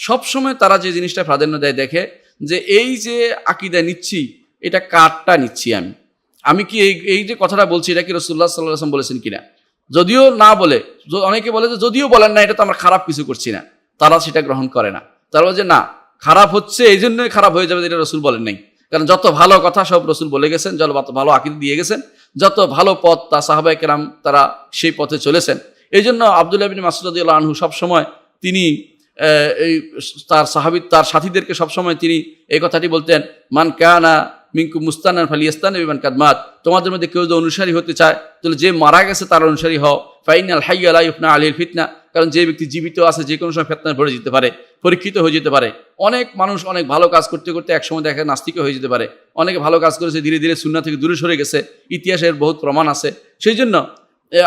সবসময় তারা যে জিনিসটা প্রাধান্য দেয়, দেখে যে এই যে আকীদা নিচ্ছি এটা কারটা নিচ্ছি, আমি কি এই যে কথাটা বলছি এটা কি রাসূলুল্লাহ সাল্লাল্লাহু আলাইহি ওয়াসাল্লাম বলেছেন কিনা। যদিও না বলে, অনেকে বলে যে যদিও বলেন না এটা তো আমরা খারাপ কিছু করছি না, তারা সেটা গ্রহণ করে না। তারা বলে যে না, খারাপ হচ্ছে এই জন্যই খারাপ হয়ে যাবে, এটা রাসূল বলেন নাই। কারণ যত ভালো কথা সব রাসূল বলে গেছেন, যত ভালো আকীদা দিয়ে গেছেন, যত ভালো পথ তা সাহাবায়ে কেরাম তারা সেই পথে চলেছেন। এই জন্য আব্দুল্লাহ ইবনে মাসউদ রাদিয়াল্লাহু আনহু সবসময় তিনি তার সাথীদেরকে সবসময় তিনি এই কথাটি বলতেন, মান কানা মিনকুম মুস্তানান ফালিয়াস্তানি বিমান কাদমাত, তোমাদের মধ্যে কেউ যদি অনুসারী হতে চায় তাহলে যে মারা গেছে তার অনুসারী হও। ফাইনাল হাইয়া লা ইফনা আলাইহিল ফিতনা, কারণ যে ব্যক্তি জীবিত আছে যে কোনো সময় ফিতনায় পড়ে যেতে পারে, পরীক্ষিত হয়ে যেতে পারে। অনেক মানুষ অনেক ভালো কাজ করতে করতে একসময় দেখা নাস্তিক হয়ে যেতে পারে। অনেকে ভালো কাজ করেছে, ধীরে ধীরে সুন্নাহ থেকে দূরে সরে গেছে, ইতিহাসের বহুত প্রমাণ আছে। সেই জন্য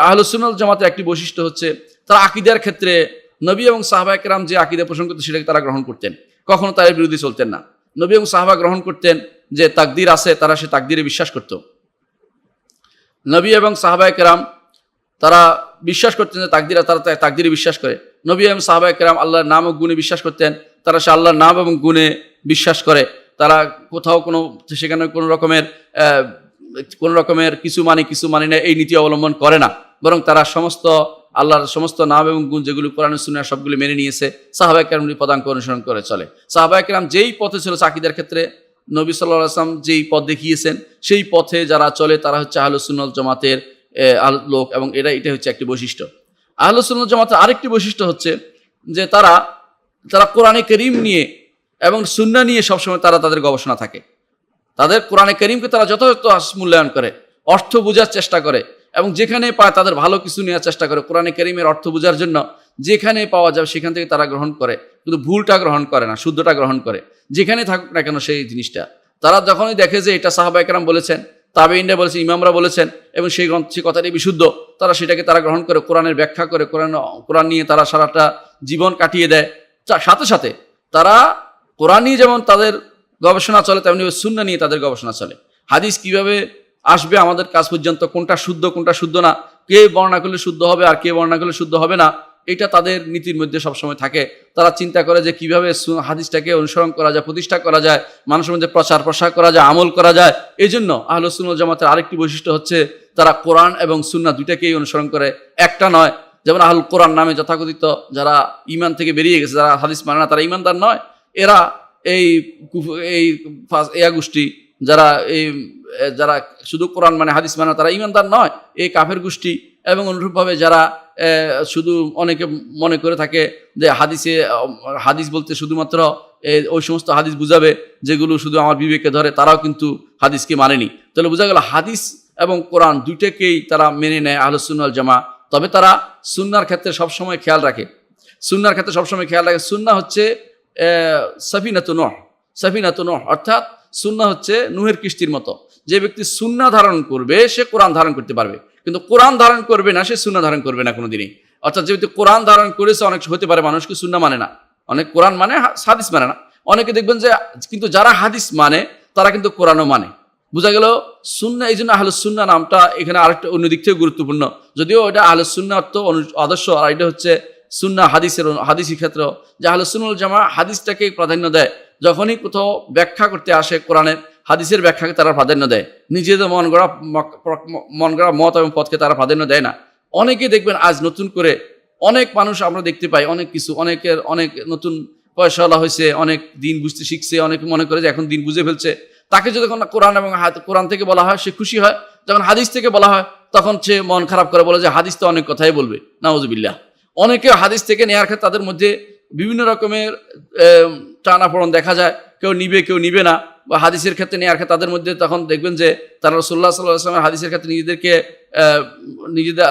আহলুস সুন্নাহ ওয়াল জামাতের একটি বৈশিষ্ট্য হচ্ছে তারা আকীদার ক্ষেত্রে নবী এবং সাহাবায়ে কেরাম যে আকীদা পোষণ করতেন সেটাকে তারা গ্রহণ করতেন, কখনো তার বিরোধী চলতেন না। নবী এবং সাহাবা গ্রহণ করতেন যে তাকদীর আছে, তারা সে তাকদীরে বিশ্বাস করত। নবী এবং সাহাবায়ে কেরাম তারা বিশ্বাস করতেন যে তারা তাকদীরে বিশ্বাস করে। নবী এবং সাহাবায়ে কেরাম আল্লাহর নাম ও গুণে বিশ্বাস করতেন, তারা সে আল্লাহর নাম এবং গুণে বিশ্বাস করে। তারা কোথাও সেখানে কোনো রকমের কিছু মানি না এই নীতি অবলম্বন করে না, বরং তারা আল্লাহর সমস্ত নাম এবং গুণ যেগুলো কোরআন ও সুন্নাহ সবগুলো মেনে নিয়েছে, সাহাবায়ে কেরাম পদাঙ্ক অনুসরণ করে চলে। সাহাবায়ে কেরাম যেই পথে চলেছে আকীদার ক্ষেত্রে, নবী সাল্লাল্লাহু আলাইহি ওয়াসাল্লাম যেই পথ দেখিয়েছেন সেই পথে যারা চলে তারা হচ্ছে আহলুস সুন্নাহ ওয়াল জামাতের লোক, এবং এটা হচ্ছে একটি বৈশিষ্ট্য। আহলুস সুন্নাহ ওয়াল জামাতের আরেকটি বৈশিষ্ট্য হচ্ছে যে তারা কোরআনে কারীম নিয়ে এবং সুন্নাহ নিয়ে সবসময় তাদের গবেষণা থাকে। তাদের কোরআনে কারীমকে তারা যথাযথ মূল্যায়ন করে, অর্থ বোঝার চেষ্টা করে, এবং যেখানে পায় তাদের ভালো কিছু নেওয়ার চেষ্টা করে। কোরআনে কারীমের অর্থ বোঝার জন্য যেখানে পাওয়া যাবে সেখান থেকে তারা গ্রহণ করে, কিন্তু ভুলটা গ্রহণ করে না, শুদ্ধটা গ্রহণ করে, যেখানে থাকুক না কেন সেই জিনিসটা। তারা যখনই দেখে যে এটা সাহাবায়ে কেরাম বলেছেন, তাবেঈনরা বলেছেন, ইমামরা বলেছেন এবং সেই কথাটি বিশুদ্ধ, সেটাকে তারা গ্রহণ করে, কোরআনের ব্যাখ্যা করে, কোরআন নিয়ে তারা সারাটা জীবন কাটিয়ে দেয়। সাথে সাথে তারা কোরআন নিয়ে যেমন তাদের গবেষণা চলে, তেমনি সুন্নাহ নিয়ে তাদের গবেষণা চলে। হাদিস কিভাবে আসবে আমাদের কাছ পর্যন্ত, কোনটা শুদ্ধ না, কে বর্ণনা করলে শুদ্ধ হবে আর কে বর্ণনা করলে শুদ্ধ হবে না, এটা তাদের নীতির মধ্যে সবসময় থাকে। তারা চিন্তা করে যে কিভাবে হাদিসটাকে অনুসরণ করা যায়, প্রতিষ্ঠা করা যায়, মানুষের মধ্যে প্রচার প্রসার করা যায়, আমল করা যায়। এই জন্য আহলুস সুন্নাহ ওয়াল জামাতের আরেকটি বৈশিষ্ট্য হচ্ছে তারা কোরআন এবং সুন্নাহ দুইটাকেই অনুসরণ করে, একটা নয়। যেমন আহলুল কোরআন নামে যথাকথিত যারা ঈমান থেকে বেরিয়ে গেছে, যারা হাদিস মানে না, তারা ঈমানদার নয়। এরা এই এই গোষ্ঠী যারা যারা শুধু কোরআন মানে হাদিস মানে তারা ইমানদার নয়, এই কাফের গোষ্ঠী। এবং অনুরূপভাবে যারা শুধু অনেকে মনে করে থাকে যে হাদিস বলতে শুধুমাত্র ওই সমস্ত হাদিস বুঝাবে যেগুলো শুধু আমার বিবেকে ধরে, তারাও কিন্তু হাদিসকে মানেনি। তাহলে বোঝা গেল হাদিস এবং কোরআন দুইটাকেই তারা মেনে নেয় আহলুস সুন্নাহ ওয়াল জামাআহ। তবে তারা সুন্নাহর ক্ষেত্রে সবসময় খেয়াল রাখে, সুন্নাহ হচ্ছে সাফিনাতুন নূহ, অর্থাৎ সুন্নাহ হচ্ছে নূহের কিস্তির মতো। যে ব্যক্তি সুন্নাহ ধারণ করবে সে কোরআন ধারণ করতে পারবে, কিন্তু কোরআন ধারণ করবে না সে সুন্নাহ ধারণ করবে না কোনোদিনই। অর্থাৎ যে ব্যক্তি কোরআন ধারণ করেছে, অনেক হতে পারে মানুষকে সুন্নাহ মানে না, অনেক কোরআন মানে হাদিস মানে না। অনেকে দেখবেন যে কিন্তু যারা হাদিস মানে তারা কিন্তু কোরআনও মানে। বোঝা গেল সুন্নাহ। এই জন্য আহলুস সুন্নাহ নামটা এখানে আরেকটা অন্য দিক থেকে গুরুত্বপূর্ণ, যদিও এটা আহলুস সুন্নাহ অর্থ আদর্শ, আর এটা হচ্ছে সুন্নাহ হাদিসি ক্ষেত্র, যে আহলুস সুন্নাহ ওয়াল জামাআহ হাদিসটাকে প্রাধান্য দেয়। যখনই কোথাও ব্যাখ্যা করতে আসে কোরআনের হাদিসের ব্যাখ্যাকে তারা প্রাধান্য দেয়, নিজেদের মন গড়া মত এবং পথকে তারা প্রাধান্য দেয় না। অনেকে দেখবেন আজ নতুন করে অনেক মানুষ আমরা দেখতে পাই, অনেক নতুন পয়সাওয়ালা হয়েছে, অনেক দিন বুঝতে শিখছে, অনেকে মনে করে যে এখন দিন বুঝে ফেলছে। তাকে যদি কোরআন থেকে বলা হয় সে খুশি হয়, যখন হাদিস থেকে বলা হয় তখন সে মন খারাপ করে, বলে যে হাদিস তো অনেক কথাই বলবে, নাউজুবিল্লাহ। অনেকে হাদিস থেকে নেওয়ার ক্ষেত্রে তাদের মধ্যে বিভিন্ন রকমের টানাপোড়েন দেখা যায়, কেউ নিবে কেউ নিবে না, বা হাদিসের ক্ষেত্রে নেওয়ার ক্ষেত্রে তাদের মধ্যে তখন দেখবেন যে তারা রাসূলুল্লাহ সাল্লাল্লাহু আলাইহি ওয়াসাল্লামের হাদিসের ক্ষেত্রে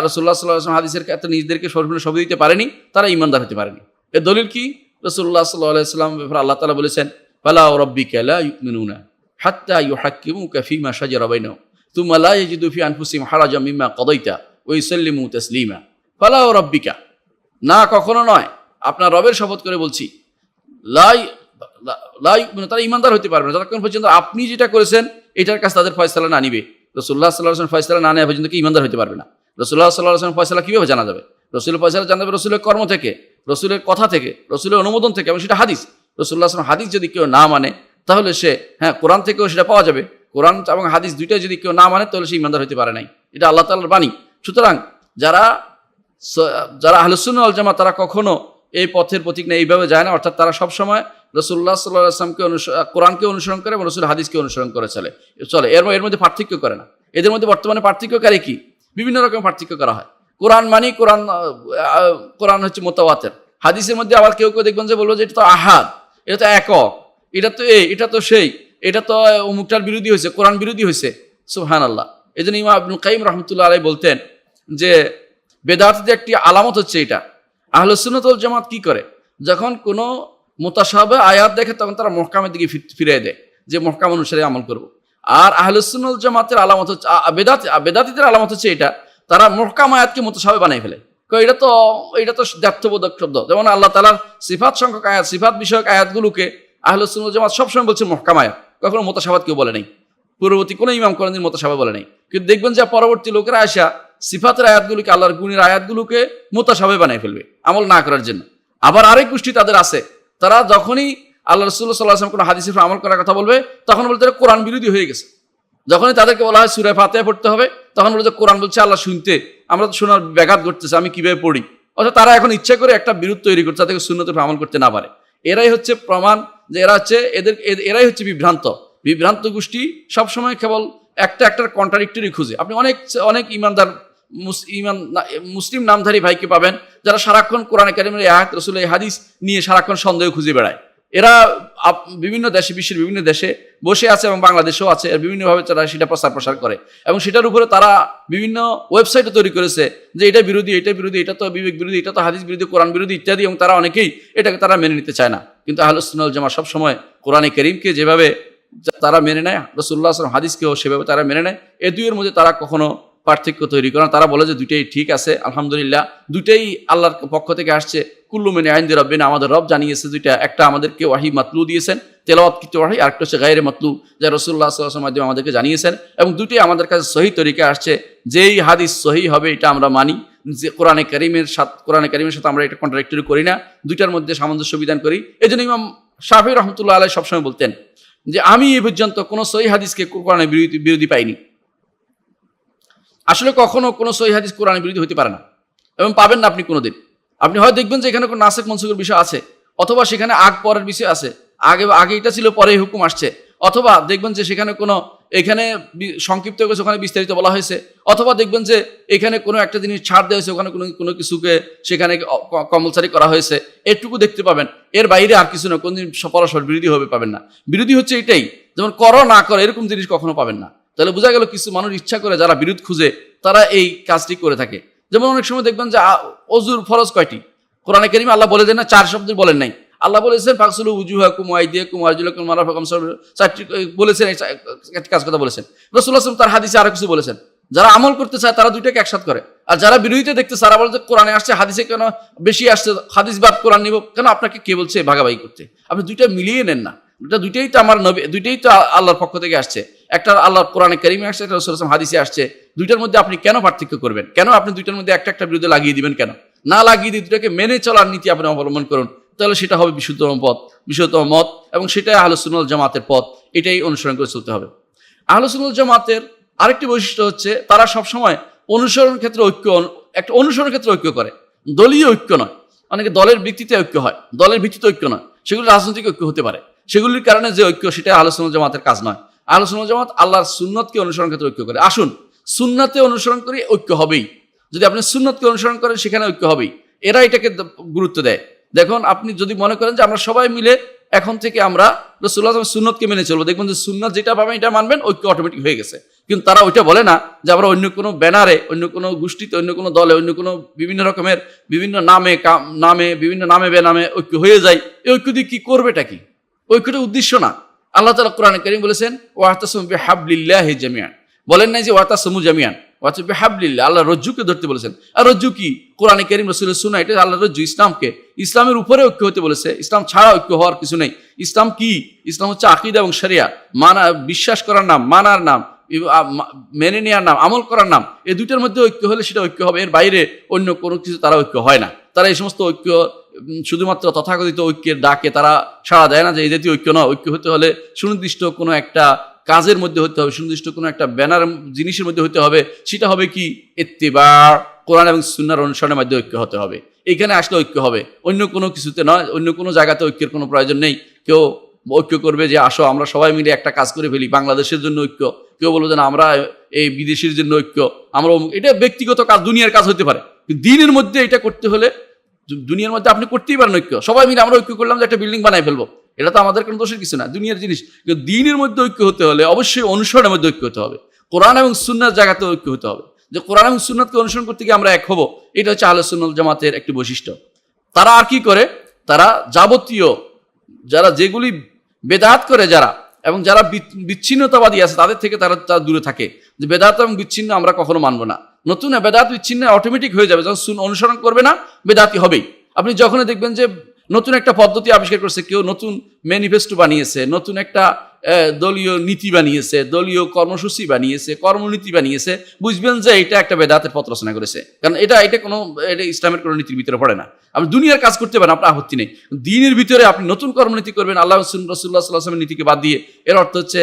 রাসূলুল্লাহ সাল্লাল্লাহু আলাইহি ওয়াসাল্লাম হাদিসের ক্ষেত্রে নিজেদেরকে সবই দিতে পারেনি, তারা ঈমানদার হতে পারেনি। এর দলিল কি? রাসূলুল্লাহ সাল্লাল্লাহু আলাইহি ওয়াসাল্লাম ব্যাপারে আল্লাহ তাআলা বলেছেন, ফালা রাব্বিকা লা ইউমিনুনা হাত্তা ইউহাক্কিমুকা ফীমা শাজারা বাইনাহুম সুম্মা লা ইয়াজিদু ফি আনফুসিহিম হারাজাম মিম্মা কাদাইতা ওয়া ইউসাল্লিমু তাসলিমা। ফালা রাব্বিকা, না কখনো নয়, আপনার রবের শপথ করে বলছি, তারা ইমানদার হতে পারবে না যতক্ষণ পর্যন্ত আপনি যেটা করেছেন এটার কাছে তাদের ফয়সালা না নিবে। রাসূলুল্লাহ সাল্লাল্লাহু আলাইহি ওয়াসাল্লাম ফয়সালা না নেওয়া পর্যন্ত কি ইমানদার হতে পারবে না। রাসূলুল্লাহ সাল্লাল্লাহু আলাইহি ওয়াসাল্লাম ফয়সালা কিভাবে জানা যাবে? রাসূলের ফয়সালা জানা যাবে রাসূলের কর্ম থেকে, রাসূলের কথা থেকে, রাসূলের অনুমোদন থেকে, এবং সেটা হাদিস। রাসূলুল্লাহ সাল্লাল্লাহু আলাইহি ওয়াসাল্লাম হাদিস যদি কেউ না মানে তাহলে সে কোরআন থেকেও সেটা পাওয়া যাবে। কোরআন এবং হাদিস দুইটাই যদি কেউ না মানে তাহলে সে ইমানদার হতে পারে নাই। এটা আল্লাহ তাআলার বাণী। সুতরাং যারা আহলুস সুন্নাহ ওয়াল জামাআহ তারা কখনো এই পথের প্রতীক না এইভাবে যায় না, অর্থাৎ তারা সবসময় রাসূলুল্লাহ সাল্লাল্লাহু আলাইহি ওয়াসাল্লামকে কোরআনকে অনুসরণ করে এবং রাসূলের হাদিসকে অনুসরণ করে চলে। এর মধ্যে পার্থক্য করে না। এদের মধ্যে বর্তমানে পার্থক্যকারী কি? বিভিন্ন রকম পার্থক্য করা হয়। কোরআন মানে কোরআন হচ্ছে মুতাওয়াতির। হাদিসের মধ্যে আবার কেউ দেখবেন যে বলবো যে এটা তো আহাদ, এটা তো একক, এটা তো এটা তো সেই, এটা তো অমুকটার বিরোধী হয়েছে, কোরআন বিরোধী হয়েছে। সুবহানাল্লাহ। এই জন্য ইমাম ইবনুল কাইয়িম রাহমাতুল্লাহ আলাইহি বলতেন যে বেদাতের একটি আলামত হচ্ছে এটা। আহলুস সুন্নাহ ওয়াল জামাত কি করে? যখন কোনো মুতাশাবিহ আয়াত দেখে তখন তারা মুহকামের দিকে ফিরিয়ে দেয় যে মুহকাম অনুসারে আমল করব। আর আহলুস সুন্নাহ ওয়াল জামাতের আলামত হচ্ছে, বেদাতীদের আলামত হচ্ছে এটা, তারা মুহকাম আয়াতকে মুতাশাবিহ বানিয়ে ফেলে। এটা তো দ্ব্যর্থবোধক শব্দ। যেমন আল্লাহ তাআলার সিফাত সংখ্যক আয়াত, সিফাত বিষয়ক আয়াতগুলোকে আহলুস সুন্নাহ ওয়াল জামাত সবসময় বলছে মুহকাম আয়াত, কখনো মুতাশাবিহ কেউ বলে নাই। পূর্ববর্তী কোনো ইমাম কোনদিন মুতাশাবিহ বলে নাই। কিন্তু দেখবেন যে পরবর্তী লোকেরা আসা সিফাতের আয়াতগুলোকে, আল্লাহর গুণের আয়াতগুলোকে মুতাশাবিহ বানিয়ে ফেলবে আমল না করার জন্য। আবার আরেক গোষ্ঠী তাদের আছে, তারা যখনই আল্লাহ রাসূলুল্লাহ সাল্লাল্লাহু আলাইহি ওয়াসাল্লাম কোনো হাদিসের উপর আমল করার কথা বলবে তখন বলতে তারা কোরআন বিরোধী হয়ে গেছে। যখনই তাদেরকে বলা হয় সূরা ফাতিহা পড়তে হবে তখন বলে যে কোরআন বলছে আল্লাহ শুনতে, আমরা তো শোনার ব্যাঘাত ঘটতেছে, আমি কিভাবে পড়ি। অর্থাৎ তারা এখন ইচ্ছা করে একটা বিরোধ তৈরি করছে যাতে সুন্নতের উপর আমল করতে না পারে। এরাই হচ্ছে প্রমাণ যে এরাই হচ্ছে বিভ্রান্ত গোষ্ঠী। সবসময় কেবল একটার কন্ট্রাডিক্টরি খুঁজে। আপনি অনেক ইমানদার মুসলিম নামধারী ভাইকে পাবেন যারা সারাক্ষণ কোরআনে কারিমের আয়াত, রাসূলের হাদিস নিয়ে সারাক্ষণ সন্দেহ খুঁজে বেড়ায়। এরা বিভিন্ন দেশে, বিশ্বের বিভিন্ন দেশে বসে আছে এবং বাংলাদেশেও আছে, বিভিন্নভাবে তারা সেটা প্রসার করে এবং সেটার উপরে তারা বিভিন্ন ওয়েবসাইটও তৈরি করেছে যে এটা বিরোধী, এটা তো বিবেক বিরোধী, এটা তো হাদিস বিরোধী, কোরআন বিরোধী ইত্যাদি, এবং তারা অনেকেই এটাকে তারা মেনে নিতে চায় না। কিন্তু আহলুস সুন্নাহ ওয়াল জামাআহ সবসময় কোরআনে কারীমকে যেভাবে তারা মেনে নেয়, রাসূলুল্লাহ সাল্লাল্লাহু আলাইহি ওয়াসাল্লাম হাদিসকেও সেভাবে তারা মেনে নেয়। এই দুইয়ের মধ্যে তারা কখনো পার্থক্য তৈরি করে না। তারা বলে যে দুইটাই ঠিক আছে, আলহামদুলিল্লাহ, দুইটাই আল্লাহর পক্ষ থেকে আসছে। কুল্লু মিন ইনদি রাব্বিনা, আমাদের রব জানিয়েছে দুইটা, একটা আমাদেরকে ওয়াহি মাতলু দিয়েছেন, তেলাওয়াতকৃত ওয়াহি, আর একটা হচ্ছে গায়রে মাতলু, যা রাসূলুল্লাহ সাল্লাল্লাহু আলাইহি ওয়াসাল্লাম মাধ্যমে আমাদেরকে জানিয়েছেন, এবং দুইটাই আমাদের কাছে সহিহ তরিকা আসছে। যেই হাদিস সহিহ হবে এটা আমরা মানি, যে কোরআনে কারীমের সাথে আমরা এটা কন্ট্রাডিক্টরি করি না, দুইটার মধ্যে সামঞ্জস্য বিধান করি। এই জন্য ইমাম শাফিঈ রাহমাতুল্লাহ আলাইহি সবসময় বলতেন যে আমি এ পর্যন্ত কোনো সহিহ হাদিসকে কোরআনের বিরোধী পাইনি। আসলে কখনো কোনো সহিহ হাদিস কোরআনের বিরোধী হতে পারে না এবং পাবেন না আপনি কোনোদিন। আপনি হয়তো দেখবেন যে এখানে কোনো নাসেখ মনসুখের বিষয় আছে, অথবা সেখানে আগ পরের বিষয় আছে, আগে আগে এটা ছিল, পরে এই হুকুম আসছে। অথবা দেখবেন যে সেখানে কোনো এখানে সংক্ষিপ্ত হয়েছে, ওখানে বিস্তারিত বলা হয়েছে। অথবা দেখবেন যে এখানে কোনো একটা জিনিস ছাড় দেওয়া হয়েছে, ওখানে কোনো কোনো কিছুকে সেখানে কম্পালসারি করা হয়েছে, এটুকু দেখতে পাবেন। এর বাইরে আর কিছু না, কোন দিন পরস্পর বিরোধী হবে পাবেন না। বিরোধী হচ্ছে এটাই, যেমন করো না করো এরকম জিনিস কখনো পাবেন না। তাহলে বোঝা গেল কিছু মানুষ ইচ্ছা করে, যারা বিরোধ খুঁজে, তারা এই কাজটি করে থাকে। যেমন অনেক সময় দেখবেন যে অজুর ফরজ কয়টি? কোরআনে কারীমে আল্লাহ বলে দেন না, 4 শব্দ বলেন নাই। আল্লাহ বলেছেন ফাগসুলু উজুহাকুম ওয়া আইদিয়াকুম ওয়া আরজুলাকুম মারাফিকুম, 4টি বলেছেন, কাজ কথা বলেছেন। রাসূলুল্লাহ সাল্লাল্লাহু আলাইহি ওয়াসাল্লাম তার হাদিসে আরো কিছু বলেছেন। যারা আমল করতে চায় তারা দুইটাকে একসাথে করে, আর যারা বিরোধিতা দেখতে তারা বলে যে কোরআনে আসছে, হাদিসে কেন বেশি আসছে, হাদিস বাদ কোরআন নিব কেন? আপনাকে কে বলছে ভাগাভাগি করতে? আপনি দুইটা মিলিয়ে নেন না। দুইটাই তো আমার নবী, দুইটাই তো আল্লাহর পক্ষ থেকে আসছে। একটা আল্লাহর কোরআনে কারীমে আসছে, একটা রাসূলুল্লাহ সাল্লাল্লাহু আলাইহি ওয়াসাল্লাম হাদিসে আসছে। দুইটার মধ্যে আপনি কেন পার্থক্য করবেন? কেন আপনি দুইটার মধ্যে একটা একটা বিরুদ্ধে লাগিয়ে দিবেন? কেন না লাগিয়ে দিয়ে দুটাকে মেনে চলার নীতি আপনি অবলম্বন করুন, তাহলে সেটা হবে বিশুদ্ধতম পথ, বিশুদ্ধতম মত, এবং সেটাই আহলুস সুন্নাহ ওয়াল জামাতের পথ। এটাই অনুসরণ করে চলতে হবে। আহলুস সুন্নাহ ওয়াল জামাতের আরেকটি বৈশিষ্ট্য হচ্ছে তারা সবসময় অনুসরণ ক্ষেত্রে একটা অনুসরণ ক্ষেত্রে ঐক্য করে, দলীয় ঐক্য নয়। অনেকে দলের ভিত্তিতে ঐক্য হয়, দলের ভিত্তিতে ঐক্য নয়, সেগুলো রাজনৈতিক ঐক্য হতে পারে। সেগুলির কারণে যে ঐক্য, সেটা আহলুস সুন্নাহ ওয়াল জামাতের কাজ নয়। আহলুস সুন্নাহ ওয়াল জামাত আল্লাহর সুন্নতকে অনুসরণ ক্ষেত্রে ঐক্য করে। আসুন, সুন্নাতে অনুসরণ করে ঐক্য হবেই। যদি আপনি সুন্নতকে অনুসরণ করেন, সেখানে ঐক্য হবেই। এরা এটাকে গুরুত্ব দেয়। দেখুন, আপনি যদি মনে করেন যে আমরা সবাই মিলে এখন থেকে আমরা রাসূলুল্লাহ সাল্লাল্লাহু আলাইহি ওয়াসাল্লামের সুন্নতকে মেনে চলবো, দেখবেন যে সুন্নাত যেটা পাবেন এটা মানবেন, ঐক্য অটোমেটিক হয়ে গেছে। কিন্তু তারা ওইটা বলে না যে আমরা অন্য কোনো ব্যানারে, অন্য কোনো গোষ্ঠীতে, অন্য কোনো দলে, অন্য কোনো বিভিন্ন রকমের বিভিন্ন নামে বিভিন্ন নামে বেনামে ঐক্য হয়ে যায়। এই ঐক্য দিয়ে কি করবেটা কি? ঐক্যটা উদ্দেশ্য না। আল্লাহ তাআলা কোরআনে কারীম বলেছেন ওয়াতাসিমু বিহাবলিল্লাহি জামিআন, বলেন নাই যে ওয়াতাসিমু জামিআন, ওয়াতাসিমু বিহাবলিল্লাহ, আল্লাহ রজ্জুকে ধরতে বলেছেন। আর রজ্জু কি? কোরআনে কারীম, রাসূলের সুন্নাহ, এটা আল্লাহর রজ্জু, ইসলামকে। ইসলামের উপরে ঐক্য হতে বলেছে, ইসলাম ছাড়া ঐক্য হওয়ার কিছু নেই। ইসলাম কি? ইসলাম হচ্ছে আকীদা এবং শরিয়া, বিশ্বাস করার নাম, মানার নাম, মেনে নেওয়ার নাম, আমল করার নাম। এই দুইটার মধ্যে ঐক্য হলে সেটা ঐক্য হবে। এর বাইরে অন্য কোনো কিছু তারা ঐক্য হয় না। তারা এই সমস্ত ঐক্য শুধুমাত্র তথাকথিত ঐক্যের ডাকে তারা সাড়া দেয় না, যে এই জাতীয় ঐক্য নয়। ঐক্য হতে হলে সুনির্দিষ্ট কোনো একটা কাজের মধ্যে হতে হবে, সুনির্দিষ্ট কোনো একটা ব্যানার জিনিসের মধ্যে হতে হবে। সেটা হবে কি? ইত্তিবা, কোরআন এবং সুন্নাহর অনুসরণের মধ্যে ঐক্য হতে হবে। এখানে আসলে ঐক্য হবে, অন্য কোনো কিছুতে নয়। অন্য কোনো জায়গাতে ঐক্যের কোনো প্রয়োজন নেই। কেউ ঐক্য করবে যে আসো আমরা সবাই মিলে একটা কাজ করে ফেলি, বাংলাদেশের জন্য ঐক্য। কেউ বলবে যে না আমরা এই বিদেশের জন্য ঐক্য, আমরা এটা ব্যক্তিগত কাজ, দুনিয়ার কাজ হতে পারে। দিনের মধ্যে এটা করতে হলে, দুনিয়ার মধ্যে আপনি করতেই পারেন ঐক্য। সবাই মিলে আমরা ঐক্য করলাম যে একটা বিল্ডিং বানাই ফেলবো, এটা তো আমাদের কোনো দোষের কিছু না, দুনিয়ার জিনিস। কিন্তু দিনের মধ্যে ঐক্য হতে হলে অবশ্যই অনুসরণের মধ্যে ঐক্য হতে হবে, কোরআন এবং সুন্নাহর জায়গাতে ঐক্য হতে হবে। যে কোরআন এবং সুন্নাহকে অনুসরণ করতে গিয়ে আমরা এক হব, এটা হচ্ছে আহলে সুন্নাহ ওয়াল জামাতের একটি বৈশিষ্ট্য। তারা আর কি করে? তারা যাবতীয় যারা যেগুলি বেদাত করে যারা, এবং যারা বিচ্ছিন্নতাবাদী আছে, তাদের থেকে তারা দূরে থাকে। যে বেদাত এবং বিচ্ছিন্ন আমরা কখনো মানবো না। নতুন বেদাত বিচ্ছিন্ন অটোমেটিক হয়ে যাবে, যখন অনুসরণ করবে না বেদাতি হবেই। আপনি যখনই দেখবেন যে নতুন একটা পদ্ধতি আবিষ্কার করছে, কেউ নতুন ম্যানিফেস্টো বানিয়েছে, নতুন একটা দলীয় নীতি বানিয়েছে, দলীয় কর্মসূচি বানিয়েছে, কর্মনীতি বানিয়েছে, বুঝবেন যে এটা একটা বেদাতের পথ রচনা করেছে। কারণ এটা কোনো ইসলামের কোনো নীতির ভিতরে পড়ে না। আপনি দুনিয়ার কাজ করতে পারেন, আপনার আপত্তি নেই। দিনের ভিতরে আপনি নতুন কর্মনীতি করবেন আল্লাহ রাসূলুল্লাহ সাল্লাল্লাহু আলাইহি ওয়াসাল্লামের নীতিকে বাদ দিয়ে, এর অর্থ হচ্ছে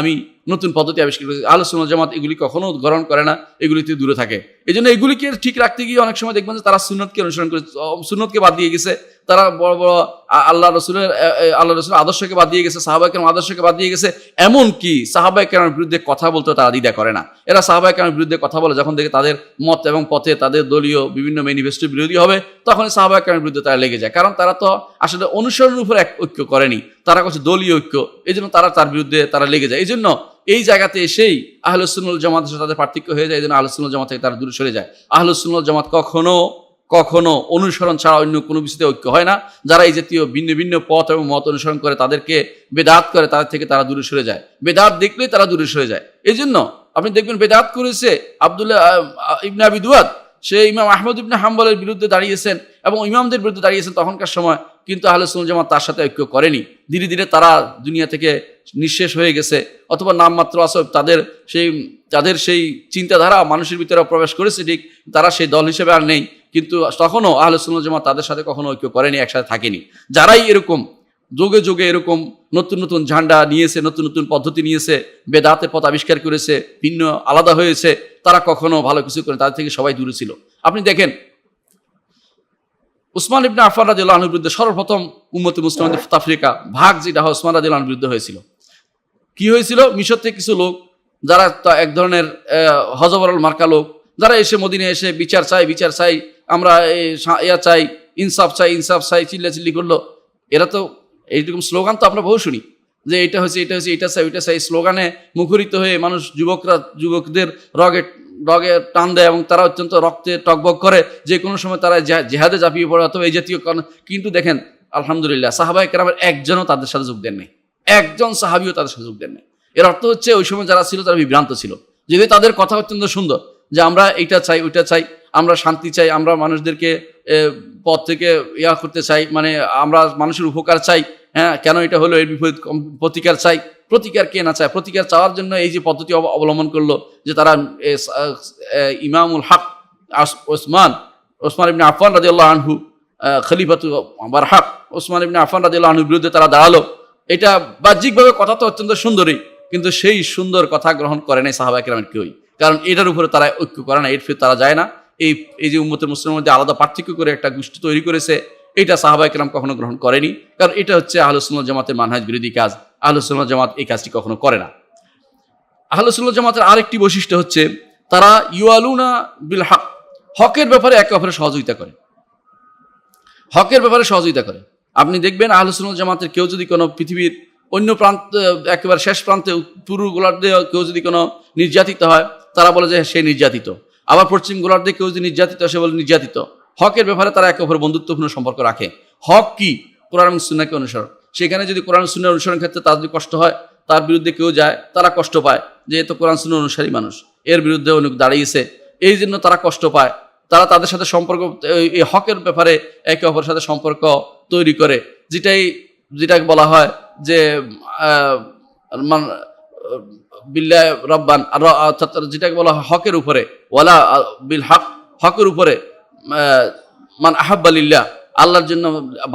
আমি নতুন পদ্ধতি আবিষ্কার করেছি। আহলে সুন্নাহ ওয়াল জামাত এগুলি কখনো গ্রহণ করে না, এগুলিতে দূরে থাকে। এই জন্য এগুলিকে ঠিক রাখতে গিয়ে অনেক সময় দেখবেন যে তারা সুন্নতকে অনুসরণ করে, সুন্নতকে বাদ দিয়ে গেছে। তারা বড় বড় আল্লাহ রসুলের আদর্শকে বাদ দিয়ে গেছে, সাহাবায়ে কেরামের আদর্শকে বাদ দিয়ে গেছে। এমন কি সাহাবায়ে কেরামের বিরুদ্ধে কথা বলতে তারা দ্বিধা করে না। এরা সাহাবায়ে কেরামের বিরুদ্ধে কথা বলে যখন দেখে তাদের মত এবং পথে তাদের দলীয় বিভিন্ন ম্যানিফেস্টো বিরোধী হবে, তখন সাহাবায়ে কেরামের বিরুদ্ধে তারা লেগে যায়। কারণ তারা তো আসলে অনুসরণের উপর এক ঐক্য করেনি, তারা করছে দলীয় ঐক্য। এই জন্য তার বিরুদ্ধে তারা লেগে যায়। এই জন্য এই জায়গাতে এসেই আহলুস সুন্নাহ ওয়াল জামাতের সাথে তাদের পার্থক্য হয়ে যায়। এই জন্য আহলুস সুন্নাহ ওয়াল জামাত থেকে তারা দূরে সরে যায়। আহলুস সুন্নাহ ওয়াল জামাত কখনো অনুসরণ ছাড়া অন্য কোনো কিছুতে ঐক্য হয় না। যারা এই জাতীয় ভিন্ন ভিন্ন পথ এবং মত অনুসরণ করে, তাদেরকে বেদাত করে, তাদের থেকে তারা দূরে সরে যায়। বেদাত দেখলেই তারা দূরে সরে যায়। এই জন্য আপনি দেখবেন বেদাত করেছে আব্দুল্লাহ ইবনে আবি দুয়াদ, সে ইমাম আহমদ ইবনে হাম্বলের বিরুদ্ধে দাঁড়িয়েছেন এবং ইমামদের বিরুদ্ধে দাঁড়িয়েছেন তখনকার সময়, কিন্তু আহলে সুন্নাহ ওয়াল জামাত তার সাথে ঐক্য করেনি। ধীরে ধীরে তারা দুনিয়া থেকে নিঃশেষ হয়ে গেছে, অথবা নামমাত্র আছে, তাদের সেই চিন্তাধারা মানুষের ভিতরে প্রবেশ করেছে ঠিক, তারা সেই দল হিসেবে আর নেই। কিন্তু তখনও আহলে সুন্নাহ ওয়াল জামাত তাদের সাথে কখনো ঐক্য করেনি, একসাথে থাকেনি। যারাই এরকম যোগে যোগে এরকম নতুন নতুন ঝান্ডা নিয়েছে, নতুন নতুন পদ্ধতি নিয়েছে, বেদাতের পথ আবিষ্কার করেছে, ভিন্ন আলাদা হয়েছে, তারা কখনো ভালো কিছু করে, তাদের থেকে সবাই দূরে ছিল। আপনি দেখেন উসমান ইবনে আফফান রাদিয়াল্লাহু আনহুর বিরুদ্ধে সর্বপ্রথম উম্মতে মুসলিমদের তাফরিকা ভাগ যেটা হয় উসমান রাদিয়াল্লাহু আনহুর বিরুদ্ধে হয়েছিল। কি হয়েছিল? মিশর থেকে কিছু লোক যারা এক ধরনের হযবরল মার্কা লোক, যারা এসে মদিনায় এসে বিচার চাই, আমরা চাই, ইনসাফ চাই চিল্লাচিল্লি করলো। এরা তো এইরকম স্লোগান তো আমরা বহু শুনি যে এটা হয়েছে, এটা চাই, ওইটা চাই। স্লোগানে মুখরিত হয়ে মানুষ যুবকদের রগে টান দেয় এবং তারা অত্যন্ত রক্তে টকবক করে, যে কোনো সময় তারা জেহাদে ঝাঁপিয়ে পড়ে অথবা এই জাতীয় কারণ। কিন্তু দেখেন আলহামদুলিল্লাহ সাহাবায়ে কেরামের একজনও তাদের সাথে যোগ দেন নাই, একজন সাহাবিও তাদের সাথে যোগ দেন নাই। এর অর্থ হচ্ছে ওই সময় যারা ছিল তারা বিভ্রান্ত ছিল। যদি তাদের কথা অত্যন্ত সুন্দর যে আমরা এইটা চাই, ওইটা চাই, আমরা শান্তি চাই, আমরা মানুষদেরকে পথ থেকে করতে চাই, মানে আমরা মানুষের উপকার চাই, হ্যাঁ কেন এটা হলো এর বিপরীত প্রতিকার চাই। প্রতিকার কে না চায়? প্রতিকার চাওয়ার জন্য এই যে পদ্ধতি অবলম্বন করলো যে তারা ইমামুল হক ওসমান ইবনে আফফান রাদিয়াল্লাহু আনহু খলিফাতু বারহাক ওসমান ইবনে আফফান রাদিয়াল্লাহু আনহুর বিরুদ্ধে তারা দাঁড়ালো। এটা বাহ্যিকভাবে কথা তো অত্যন্ত সুন্দরই, কিন্তু সেই সুন্দর কথা গ্রহণ করে নাই সাহাবায়ে কেরামের কেউই। কারণ এটার উপরে তারা ঐক্য করে না, এর ফিরে তারা যায় না। এই যে উম্মতের মুসলিমের মধ্যে আলাদা পার্থক্য করে একটা গোষ্ঠী তৈরি করেছে, এটা সাহাবায়ে কেরাম কখনো গ্রহণ করেনি। কারণ এটা হচ্ছে আহলুস সুন্নাহ জামাতের মানহাজ বিরোধী কাজ। আহলুস সুন্নাহ জামাত এই কাজটি কখনো করে না। আহলুস সুন্নাহ জামাতের আরেকটি বৈশিষ্ট্য হচ্ছে তারা ইউআলুনা বিল হক, হকের ব্যাপারে একে অপরের সহযোগিতা করে, হকের ব্যাপারে সহযোগিতা করে। আপনি দেখবেন আহলুস সুন্নাহ জামাতের কেউ যদি কোনো পৃথিবীর অন্য প্রান্ত একেবারে শেষ প্রান্তে পূর্ব গোলার্ধে কেউ যদি কোনো নির্যাতিত হয়, তারা বলে যে সে নির্যাতিত। আবার পশ্চিম গোলার্ধে কেউ যদি নির্যাতিত, সে বলে নির্যাতিত। হকের ব্যাপারে তারা একে অপরের বন্ধুত্বপূর্ণ সম্পর্ক রাখে। হক কি? কোরআন এবং সুন্নাহকে অনুসরণ। সেখানে যদি কোরআন সুন্নাহ অনুসরণের ক্ষেত্রে তার যদি কষ্ট হয়, তার বিরুদ্ধে কেউ যায়, তারা কষ্ট পায় যে এ তো কোরআন সুন্নাহ অনুসারী মানুষ, এর বিরুদ্ধে অনেক দাঁড়িয়েছে, এই জন্য তারা কষ্ট পায়। তারা তাদের সাথে সম্পর্ক, এই হকের ব্যাপারে একে অপরের সাথে সম্পর্ক তৈরি করে, যেটাকে বলা হয় যে বিল্লাহ রব্বান, যেটাকে বলা হয় হকের উপরে, ওয়ালা বিল হক, হকের উপরে মান আহাব্বা লিল্লাহ, আল্লাহর জন্য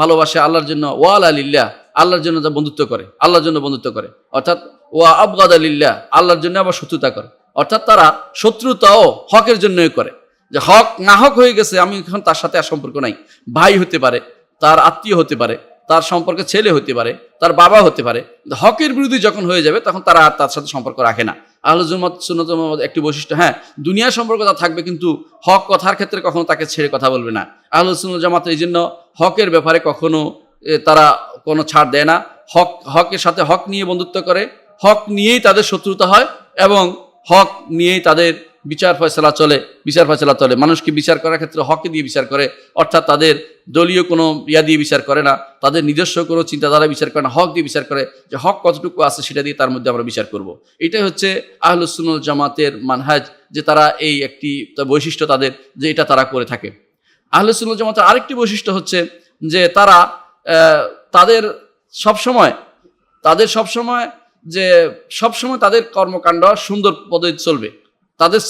ভালোবাসে, আল্লাহর জন্য, ওয়ালা লিল্লাহ, আল্লাহর জন্য যা বন্ধুত্ব করে, আল্লাহর জন্য বন্ধুত্ব করে, অর্থাৎ ওয়া আবগাদা লিল্লাহ, আল্লাহর জন্য আবার শত্রুতা করে। অর্থাৎ তারা শত্রুতাও হকের জন্যই করে, যে হক না হক হয়ে গেছে, আমি এখন তার সাথে আর সম্পর্ক নাই। ভাই হতে পারে, তার আত্মীয় হতে পারে, তার সম্পর্কে ছেলে হতে পারে, তার বাবা হতে পারে। হকের বিরোধী যখন হয়ে যাবে তখন তারা আর তার সাথে সম্পর্ক রাখে না। আহলুস সুন্নাহ একটি বৈশিষ্ট্য, হ্যাঁ দুনিয়ার সম্পর্ক তা থাকবে, কিন্তু হক কথার ক্ষেত্রে কখনো তাকে ছেড়ে কথা বলবে না। আহলুস সুন্নাহ জামাত এই জন্য হকের ব্যাপারে কখনো তারা কোনো ছাড় দেয় না। হকের সাথে হক নিয়ে বন্ধুত্ব করে, হক নিয়েই তাদের শত্রুতা হয় এবং হক নিয়েই তাদের বিচার ফয়সালা চলে। মানুষকে বিচার করার ক্ষেত্রে হকে দিয়ে বিচার করে, অর্থাৎ তাদের দলীয় কোনো দিয়ে বিচার করে না, তাদের নিজস্ব কোনো চিন্তাধারা বিচার করে না, হক দিয়ে বিচার করে, যে হক কতটুকু আছে সেটা দিয়ে তার মধ্যে আমরা বিচার করব। এটাই হচ্ছে আহলুস সুন্নাহ জামাতের মানহাজ, যে তারা এই একটি বৈশিষ্ট্য তাদের, যে এটা তারা করে থাকে। আহলুস সুন্নাহ জামাতের আরেকটি বৈশিষ্ট্য হচ্ছে যে তারা তাদের সবসময় তাদের কর্মকাণ্ড সুন্দর পদ্ধতি চলবে, তাদের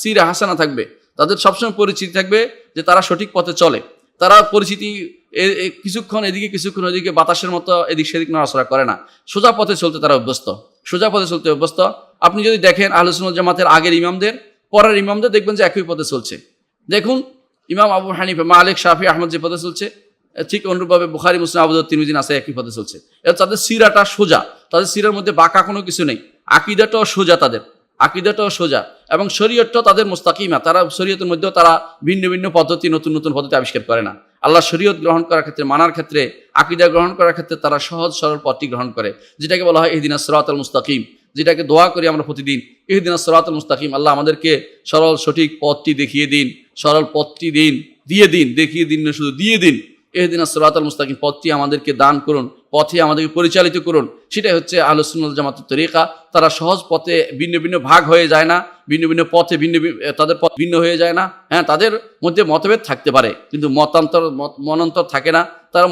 সিরা হাসানা থাকবে, তাদের সবসময় পরিচিতি থাকবে যে তারা সঠিক পথে চলে। তারা পরিচিতি কিছুক্ষণ এদিকে কিছুক্ষণ ওদিকে বাতাসের মতো এদিক সেদিক নড়াচড়া করে না, সোজা পথে চলতে তারা অভ্যস্ত। আপনি যদি দেখেন আহলুস সুন্নাহ জামাতের আগের ইমামদের, পরের ইমামদের, দেখবেন যে একই পথে চলছে। দেখুন ইমাম আবু হানিফা, মালিক, শাফি, আহমদ যে পথে চলছে, ঠিক অনুরূপভাবে বুখারী, মুসলিম, আবু দাউদ, তিরমিজি, নাসাঈ একই পথে চলছে। তাদের সিরাটা সোজা, তাদের সিরার মধ্যে বাঁকা কোনো কিছু নেই। আকীদাটাও সোজা, এবং শরীয়তটাও তাদের মুস্তাকিমা। তারা শরীয়তের মধ্যেও তারা ভিন্ন ভিন্ন পদ্ধতি, নতুন নতুন পদ্ধতি আবিষ্কার করে না। আল্লাহ শরীয়ত গ্রহণ করার ক্ষেত্রে, মানার ক্ষেত্রে, আকীদা গ্রহণ করার ক্ষেত্রে তারা সহজ সরল পথটি গ্রহণ করে, যেটাকে বলা হয় ইহদিনাস সিরাতাল মুস্তাকিম, যেটাকে দোয়া করি আমরা প্রতিদিন, ইহদিনাস সিরাতাল মুস্তাকিম, আল্লাহ আমাদেরকে সরল সঠিক পথটি দেখিয়ে দিন, সরল পথটি দেখিয়ে দিন না, শুধু দিয়ে দিন। ইহদিনাস সিরাতাল মুস্তাকিম, পথটি আমাদেরকে দান করুন, পথে আমাদেরকে পরিচালিত করুন। সেটাই হচ্ছে আহলুস সুন্নাহ জামাতের তরিকা। তারা সহজ পথে ভিন্ন ভিন্ন ভাগ হয়ে যায় না, ভিন্ন ভিন্ন পথে তাদের পথ ভিন্ন হয়ে যায় না। হ্যাঁ, তাদের মধ্যে মতভেদ থাকতে পারে, কিন্তু মনান্তর থাকে না। তারা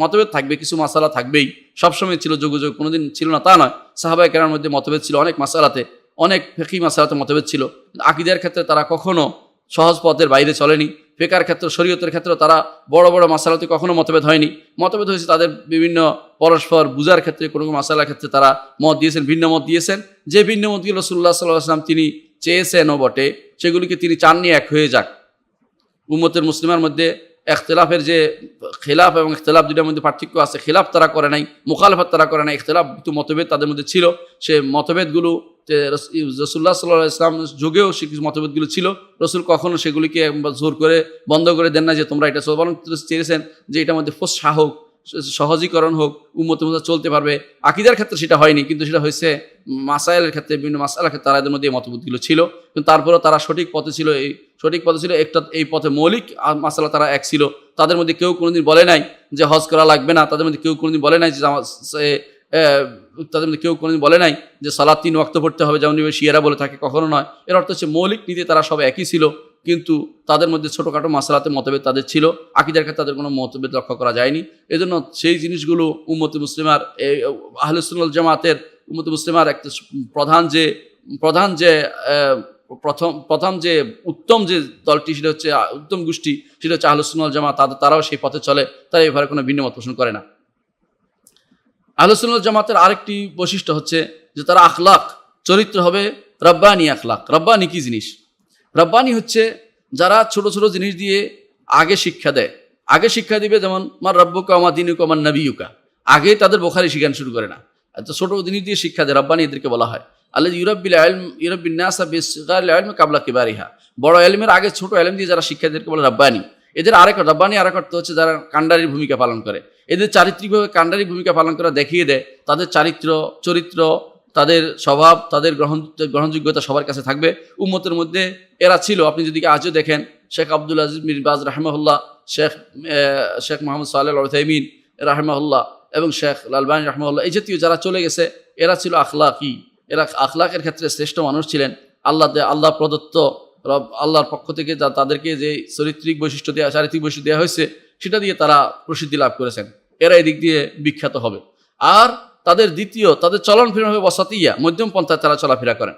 মতভেদ থাকবে, কিছু মাসালা থাকবেই, সবসময় ছিল, যোগাযোগ কোনোদিন ছিল না তা নয়। সাহাবায়ে কেরামের মধ্যে মতভেদ ছিল অনেক মাসালাতে, অনেক ফিকহি মাসালাতে মতভেদ ছিল। আকীদার ক্ষেত্রে তারা কখনো সহজ পথের বাইরে চলেনি। ফিকহের ক্ষেত্রে, শরীয়তের ক্ষেত্রে তারা বড় বড় মাসালাতে কখনো মতভেদ হয়নি। মতভেদ হয়েছে তাদের বিভিন্ন পরস্পর বুঝার ক্ষেত্রে, কোনো মাসালার ক্ষেত্রে তারা ভিন্ন মত দিয়েছেন। যে ভিন্ন মতগুলো রাসূলুল্লাহ সাল্লাল্লাহু আলাইহি ওয়াসাল্লাম তিনি চেয়েছেনও বটে, সেগুলিকে তিনি চাননি এক হয়ে যাক, উম্মতের মুসলিমার মধ্যে ইখতিলাফের যে খিলাফ এবং ইখতিলাফ দুটার মধ্যে পার্থক্য আছে, খিলাফ তারা করে নাই, মুখালফাত তারা করে নাই, ইখতিলাফ কিন্তু মতভেদ তাদের মধ্যে ছিল। সে মতভেদগুলো রাসূলুল্লাহ সাল্লাল্লাহু আলাইহি ওয়াসাল্লাম যুগেও সে কিছু মতভেদগুলো ছিল। রসুল কখনো সেগুলিকে জোর করে বন্ধ করে দেন না যে তোমরা এটা চলো, বরং চেয়েছেন যে এটার মধ্যে ফসহা হোক, সহজীকরণ হোক, উম্মতের মধ্যে চলতে পারবে। আকীদার ক্ষেত্রে সেটা হয়নি, কিন্তু সেটা হয়েছে মাসাইলের ক্ষেত্রে, বিভিন্ন মাসাইলের ক্ষেত্রে তাদের মধ্যে এই মতভেদগুলো ছিল। কিন্তু তারপরেও তারা সঠিক পথে ছিল, এই সঠিক পথে ছিল একটা, এই পথে মৌলিক মাসালা তারা এক ছিল। তাদের মধ্যে কেউ কোনোদিন বলে নাই যে হজ করা লাগবে না, তাদের মধ্যে কেউ কোনোদিন বলে নাই যে তাদের মধ্যে কেউ কোনোদিন বলে নাই যে সালাত 3 ওয়াক্ত পড়তে হবে, যেমন শিয়ারা বলে থাকে, কখনো নয়। এর অর্থ হচ্ছে মৌলিক নীতি তারা সব একই ছিল, কিন্তু তাদের মধ্যে ছোটোখাটো মাসালাতে মতভেদ তাদের ছিল। আকীদার ক্ষেত্রে তাদের কোনো মতভেদ লক্ষ্য করা যায়নি। এজন্য সেই জিনিসগুলো উম্মতে মুসলিমার, আহলে সুন্নাত ওয়াল জামাতের উম্মতে মুসলিমার একটা প্রধান যে উত্তম যে দলটি, সেটা হচ্ছে উত্তম গোষ্ঠী, সেটা হচ্ছে আহলে সুন্নাত ওয়াল জামাত। তারাও সেই পথে চলে, তারা এই ব্যাপারে কোনো ভিন্ন মত পোষণ করে না। আহলে সুন্নাত ওয়াল জামাতের আরেকটি বৈশিষ্ট্য হচ্ছে যে তারা আখলাক, চরিত্র হবে রব্বানি আখলাক। রব্বানি কি জিনিস? রব্বানি হচ্ছে যারা ছোট ছোট জিনিস দিয়ে আগে শিক্ষা দেয়। আগে শিক্ষা দিবে, যেমন মার রব্বুকা ওয়া মা দীনুকা ওয়া মান নাবিয়ুকা, আগে তাদের বুখারী শিখানো শুরু করে না, ছোট জিনিস দিয়ে শিক্ষা দেয়, রব্বানি এদেরকে বলা হয়। আল্লাযী ইউরাব্বিন নাসা বিসগারিল ইলমি ক্বাবলা কিবারিহা, বড় ইলমের আগে ছোট ইলম দিয়ে যারা শিক্ষা দেয়, এদেরকে বলে রব্বানি। এদের রব্বানি আরেক অর্থ হচ্ছে যারা কাণ্ডারির ভূমিকা পালন করে। এদের চারিত্রিকভাবে কাণ্ডারি ভূমিকা পালন করা দেখিয়ে দেয়, তাদের চরিত্র, তাদের স্বভাব, তাদের গ্রহণযোগ্যতা সবার কাছে থাকবে। উম্মতের মধ্যে এরা ছিল। আপনি যদি আজও দেখেন, শেখ আব্দুল আজিজ বিন বাজ রাহিমাহুল্লাহ, শেখ মোহাম্মদ সালেহ আল উসাইমিন রাহিমাহুল্লাহ এবং শেখ আলবানী রাহিমাহুল্লাহ, এই জাতীয় যারা চলে গেছে, এরা ছিল আখলাকি। এরা আখলাকের ক্ষেত্রে শ্রেষ্ঠ মানুষ ছিলেন। আল্লাহ প্রদত্ত, আল্লাহর পক্ষ থেকে তাদেরকে যে চারিত্রিক বৈশিষ্ট্য দেওয়া হয়েছে, সেটা দিয়ে তারা প্রসিদ্ধি লাভ করেছেন। এরা এই দিক দিয়ে বিখ্যাত হবে। আর তাদের তাদের চলন ফিরন হবে ওয়াসাতিয়া, মধ্যম পন্থায় তারা চলাফেরা করেন।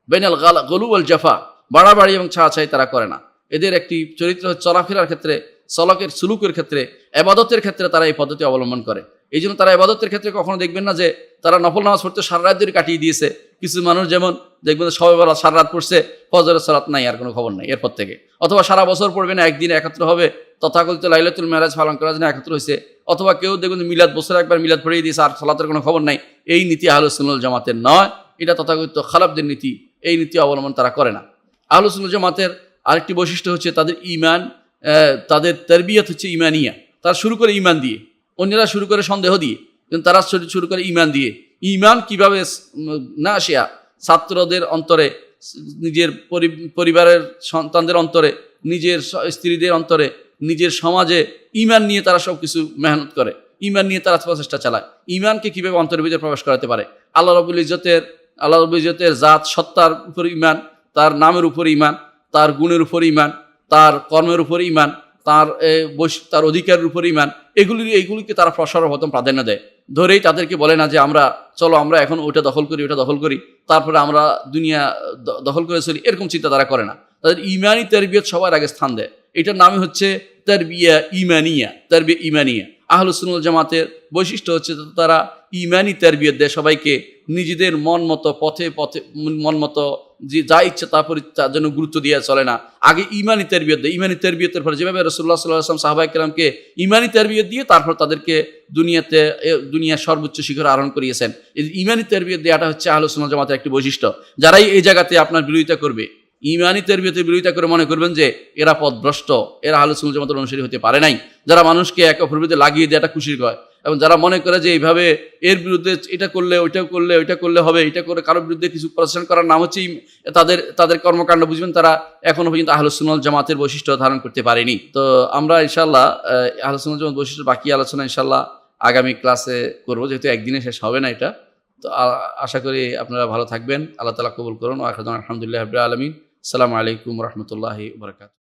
বাইনাল গলু ওয়াল জাফা, বাড়াবাড়ি এবং ছাড়াছাড়ি তারা করে না। এদের একটি চরিত্র চলাফেরার ক্ষেত্রে, সুলুকের ক্ষেত্রে, ইবাদতের ক্ষেত্রে তারা এই পদ্ধতি অবলম্বন করে। এই জন্য তারা ইবাদতের ক্ষেত্রে কখনো দেখবেন না যে তারা নফল নামাজ পড়তে সারা রাত ধরে কাটিয়ে দিয়েছে। কিছু মানুষ যেমন দেখবেন সবে বেলা সারা রাত পড়ছে, ফজরের সালাত নাই, আর কোনো খবর নাই এরপর থেকে। অথবা সারা বছর পড়বে না, একদিন একত্র হবে, তথাকথিত লাইলাতুল মেরাজ পালন করার জন্য একত্র হয়েছে। অথবা কেউ দেখবেন মিলাদ, বছরে একবার মিলাদ পড়িয়ে দিয়েছে, আর সালাতের কোনো খবর নাই। এই নীতি আহলে সুন্নাত ওয়াল জামাতের নয়, এটা তথাকথিত খালাফদের নীতি। এই নীতি অবলম্বন তারা করে না। আহলে সুন্নাত ওয়াল জামাতের আরেকটি বৈশিষ্ট্য হচ্ছে তাদের ঈমান, তাদের তারবিয়ত হচ্ছে ঈমানিয়া। তারা শুরু করে ঈমান দিয়ে, অন্যরা শুরু করে সন্দেহ দিয়ে, কিন্তু তারা শুরু করে ঈমান দিয়ে। ঈমান কিভাবে না আসিয়া ছাত্রদের অন্তরে, নিজের পরিবারের সন্তানদের অন্তরে, নিজের স্ত্রীদের অন্তরে, নিজের সমাজে ঈমান নিয়ে তারা সব কিছু মেহনত করে, ঈমান নিয়ে তারা প্রচেষ্টা চালায়। ঈমানকে কিভাবে অন্তরের ভিতরে প্রবেশ করাতে পারে। আল্লাহ রাব্বুল ইজ্জতের জাত সত্তার উপর ঈমান, তার নামের উপর ঈমান, তার গুণের উপর ঈমান, তার কর্মের উপর ঈমান, তার অধিকারের উপর ঈমান, এইগুলিকে তারা সর্বপ্রথম প্রাধান্য দেয়। ধরেই তাদেরকে বলে না যে চলো আমরা এখন ওটা দখল করি, তারপরে আমরা দুনিয়া দখল করে চলি, এরকম চিন্তা তারা করে না। তাদের ঈমানি তারবিয়ত সবার আগে স্থান দেয়। এটার নামই হচ্ছে তারবিয়া ঈমানিয়া। আহলে সুন্নাত ওয়াল জামাতের বৈশিষ্ট্য হচ্ছে তারা ঈমানি তারবিয়ত দেয় সবাইকে। নিজেদের মন মতো পথে মন মতো যে যা ইচ্ছে তার জন্য গুরুত্ব দিয়ে চলে না। আগে ঈমানি তারবিয়ত দেয়। ঈমানি তারবিয়তের ফলে যেভাবে রাসূলুল্লাহ সাল্লাল্লাহু আলাইহি ওয়াসাল্লাম সাহাবায়ে কেরামকে ঈমানি তারবিয়ত দিয়ে তারপর তাদেরকে দুনিয়ার সর্বোচ্চ শিখরে আরোহণ করিয়েছেন। এই ঈমানি তারবিয়ত দেওয়াটা হচ্ছে আহলে সুন্নাত ওয়াল জামাতের একটি বৈশিষ্ট্য। যারাই এই জায়গাতে আপনার বিরোধিতা করবে, ঈমানি তারবিয়তের বিরোধিতা করে মনে করবেন যে এরা পথভ্রষ্ট, এরা আহলে সুন্নাত ওয়াল জামাতের অনুসারী হতে পারে নাই। যারা মানুষকে এক অপরের বিরুদ্ধে লাগিয়ে দেওয়াটা খুশির হয়, এবং যারা মনে করে যে এইভাবে এর বিরুদ্ধে এটা করলে ওইটা করলে হবে, এটা করে কারোর বিরুদ্ধে কিছু প্রচার করার নাম হচ্ছে তাদের কর্মকাণ্ড, বুঝবেন তারা এখনো পর্যন্ত আহলে সুন্নাত ওয়াল জামাতের বৈশিষ্ট্য ধারণ করতে পারেনি। তো আমরা ইনশাআল্লাহ আহলে সুন্নাত ওয়াল জামাতের বৈশিষ্ট্য বাকি আলোচনা ইনশাআল্লাহ আগামী ক্লাসে করবো, যেহেতু একদিনে শেষ হবে না এটা। তো আশা করি আপনারা ভালো থাকবেন, আল্লাহ তাআলা কবুল করুন। আলহামদুলিল্লাহি রাব্বিল আলামিন। আসসালামু আলাইকুম ওয়া রাহমাতুল্লাহি ওয়া বারাকাতুহু।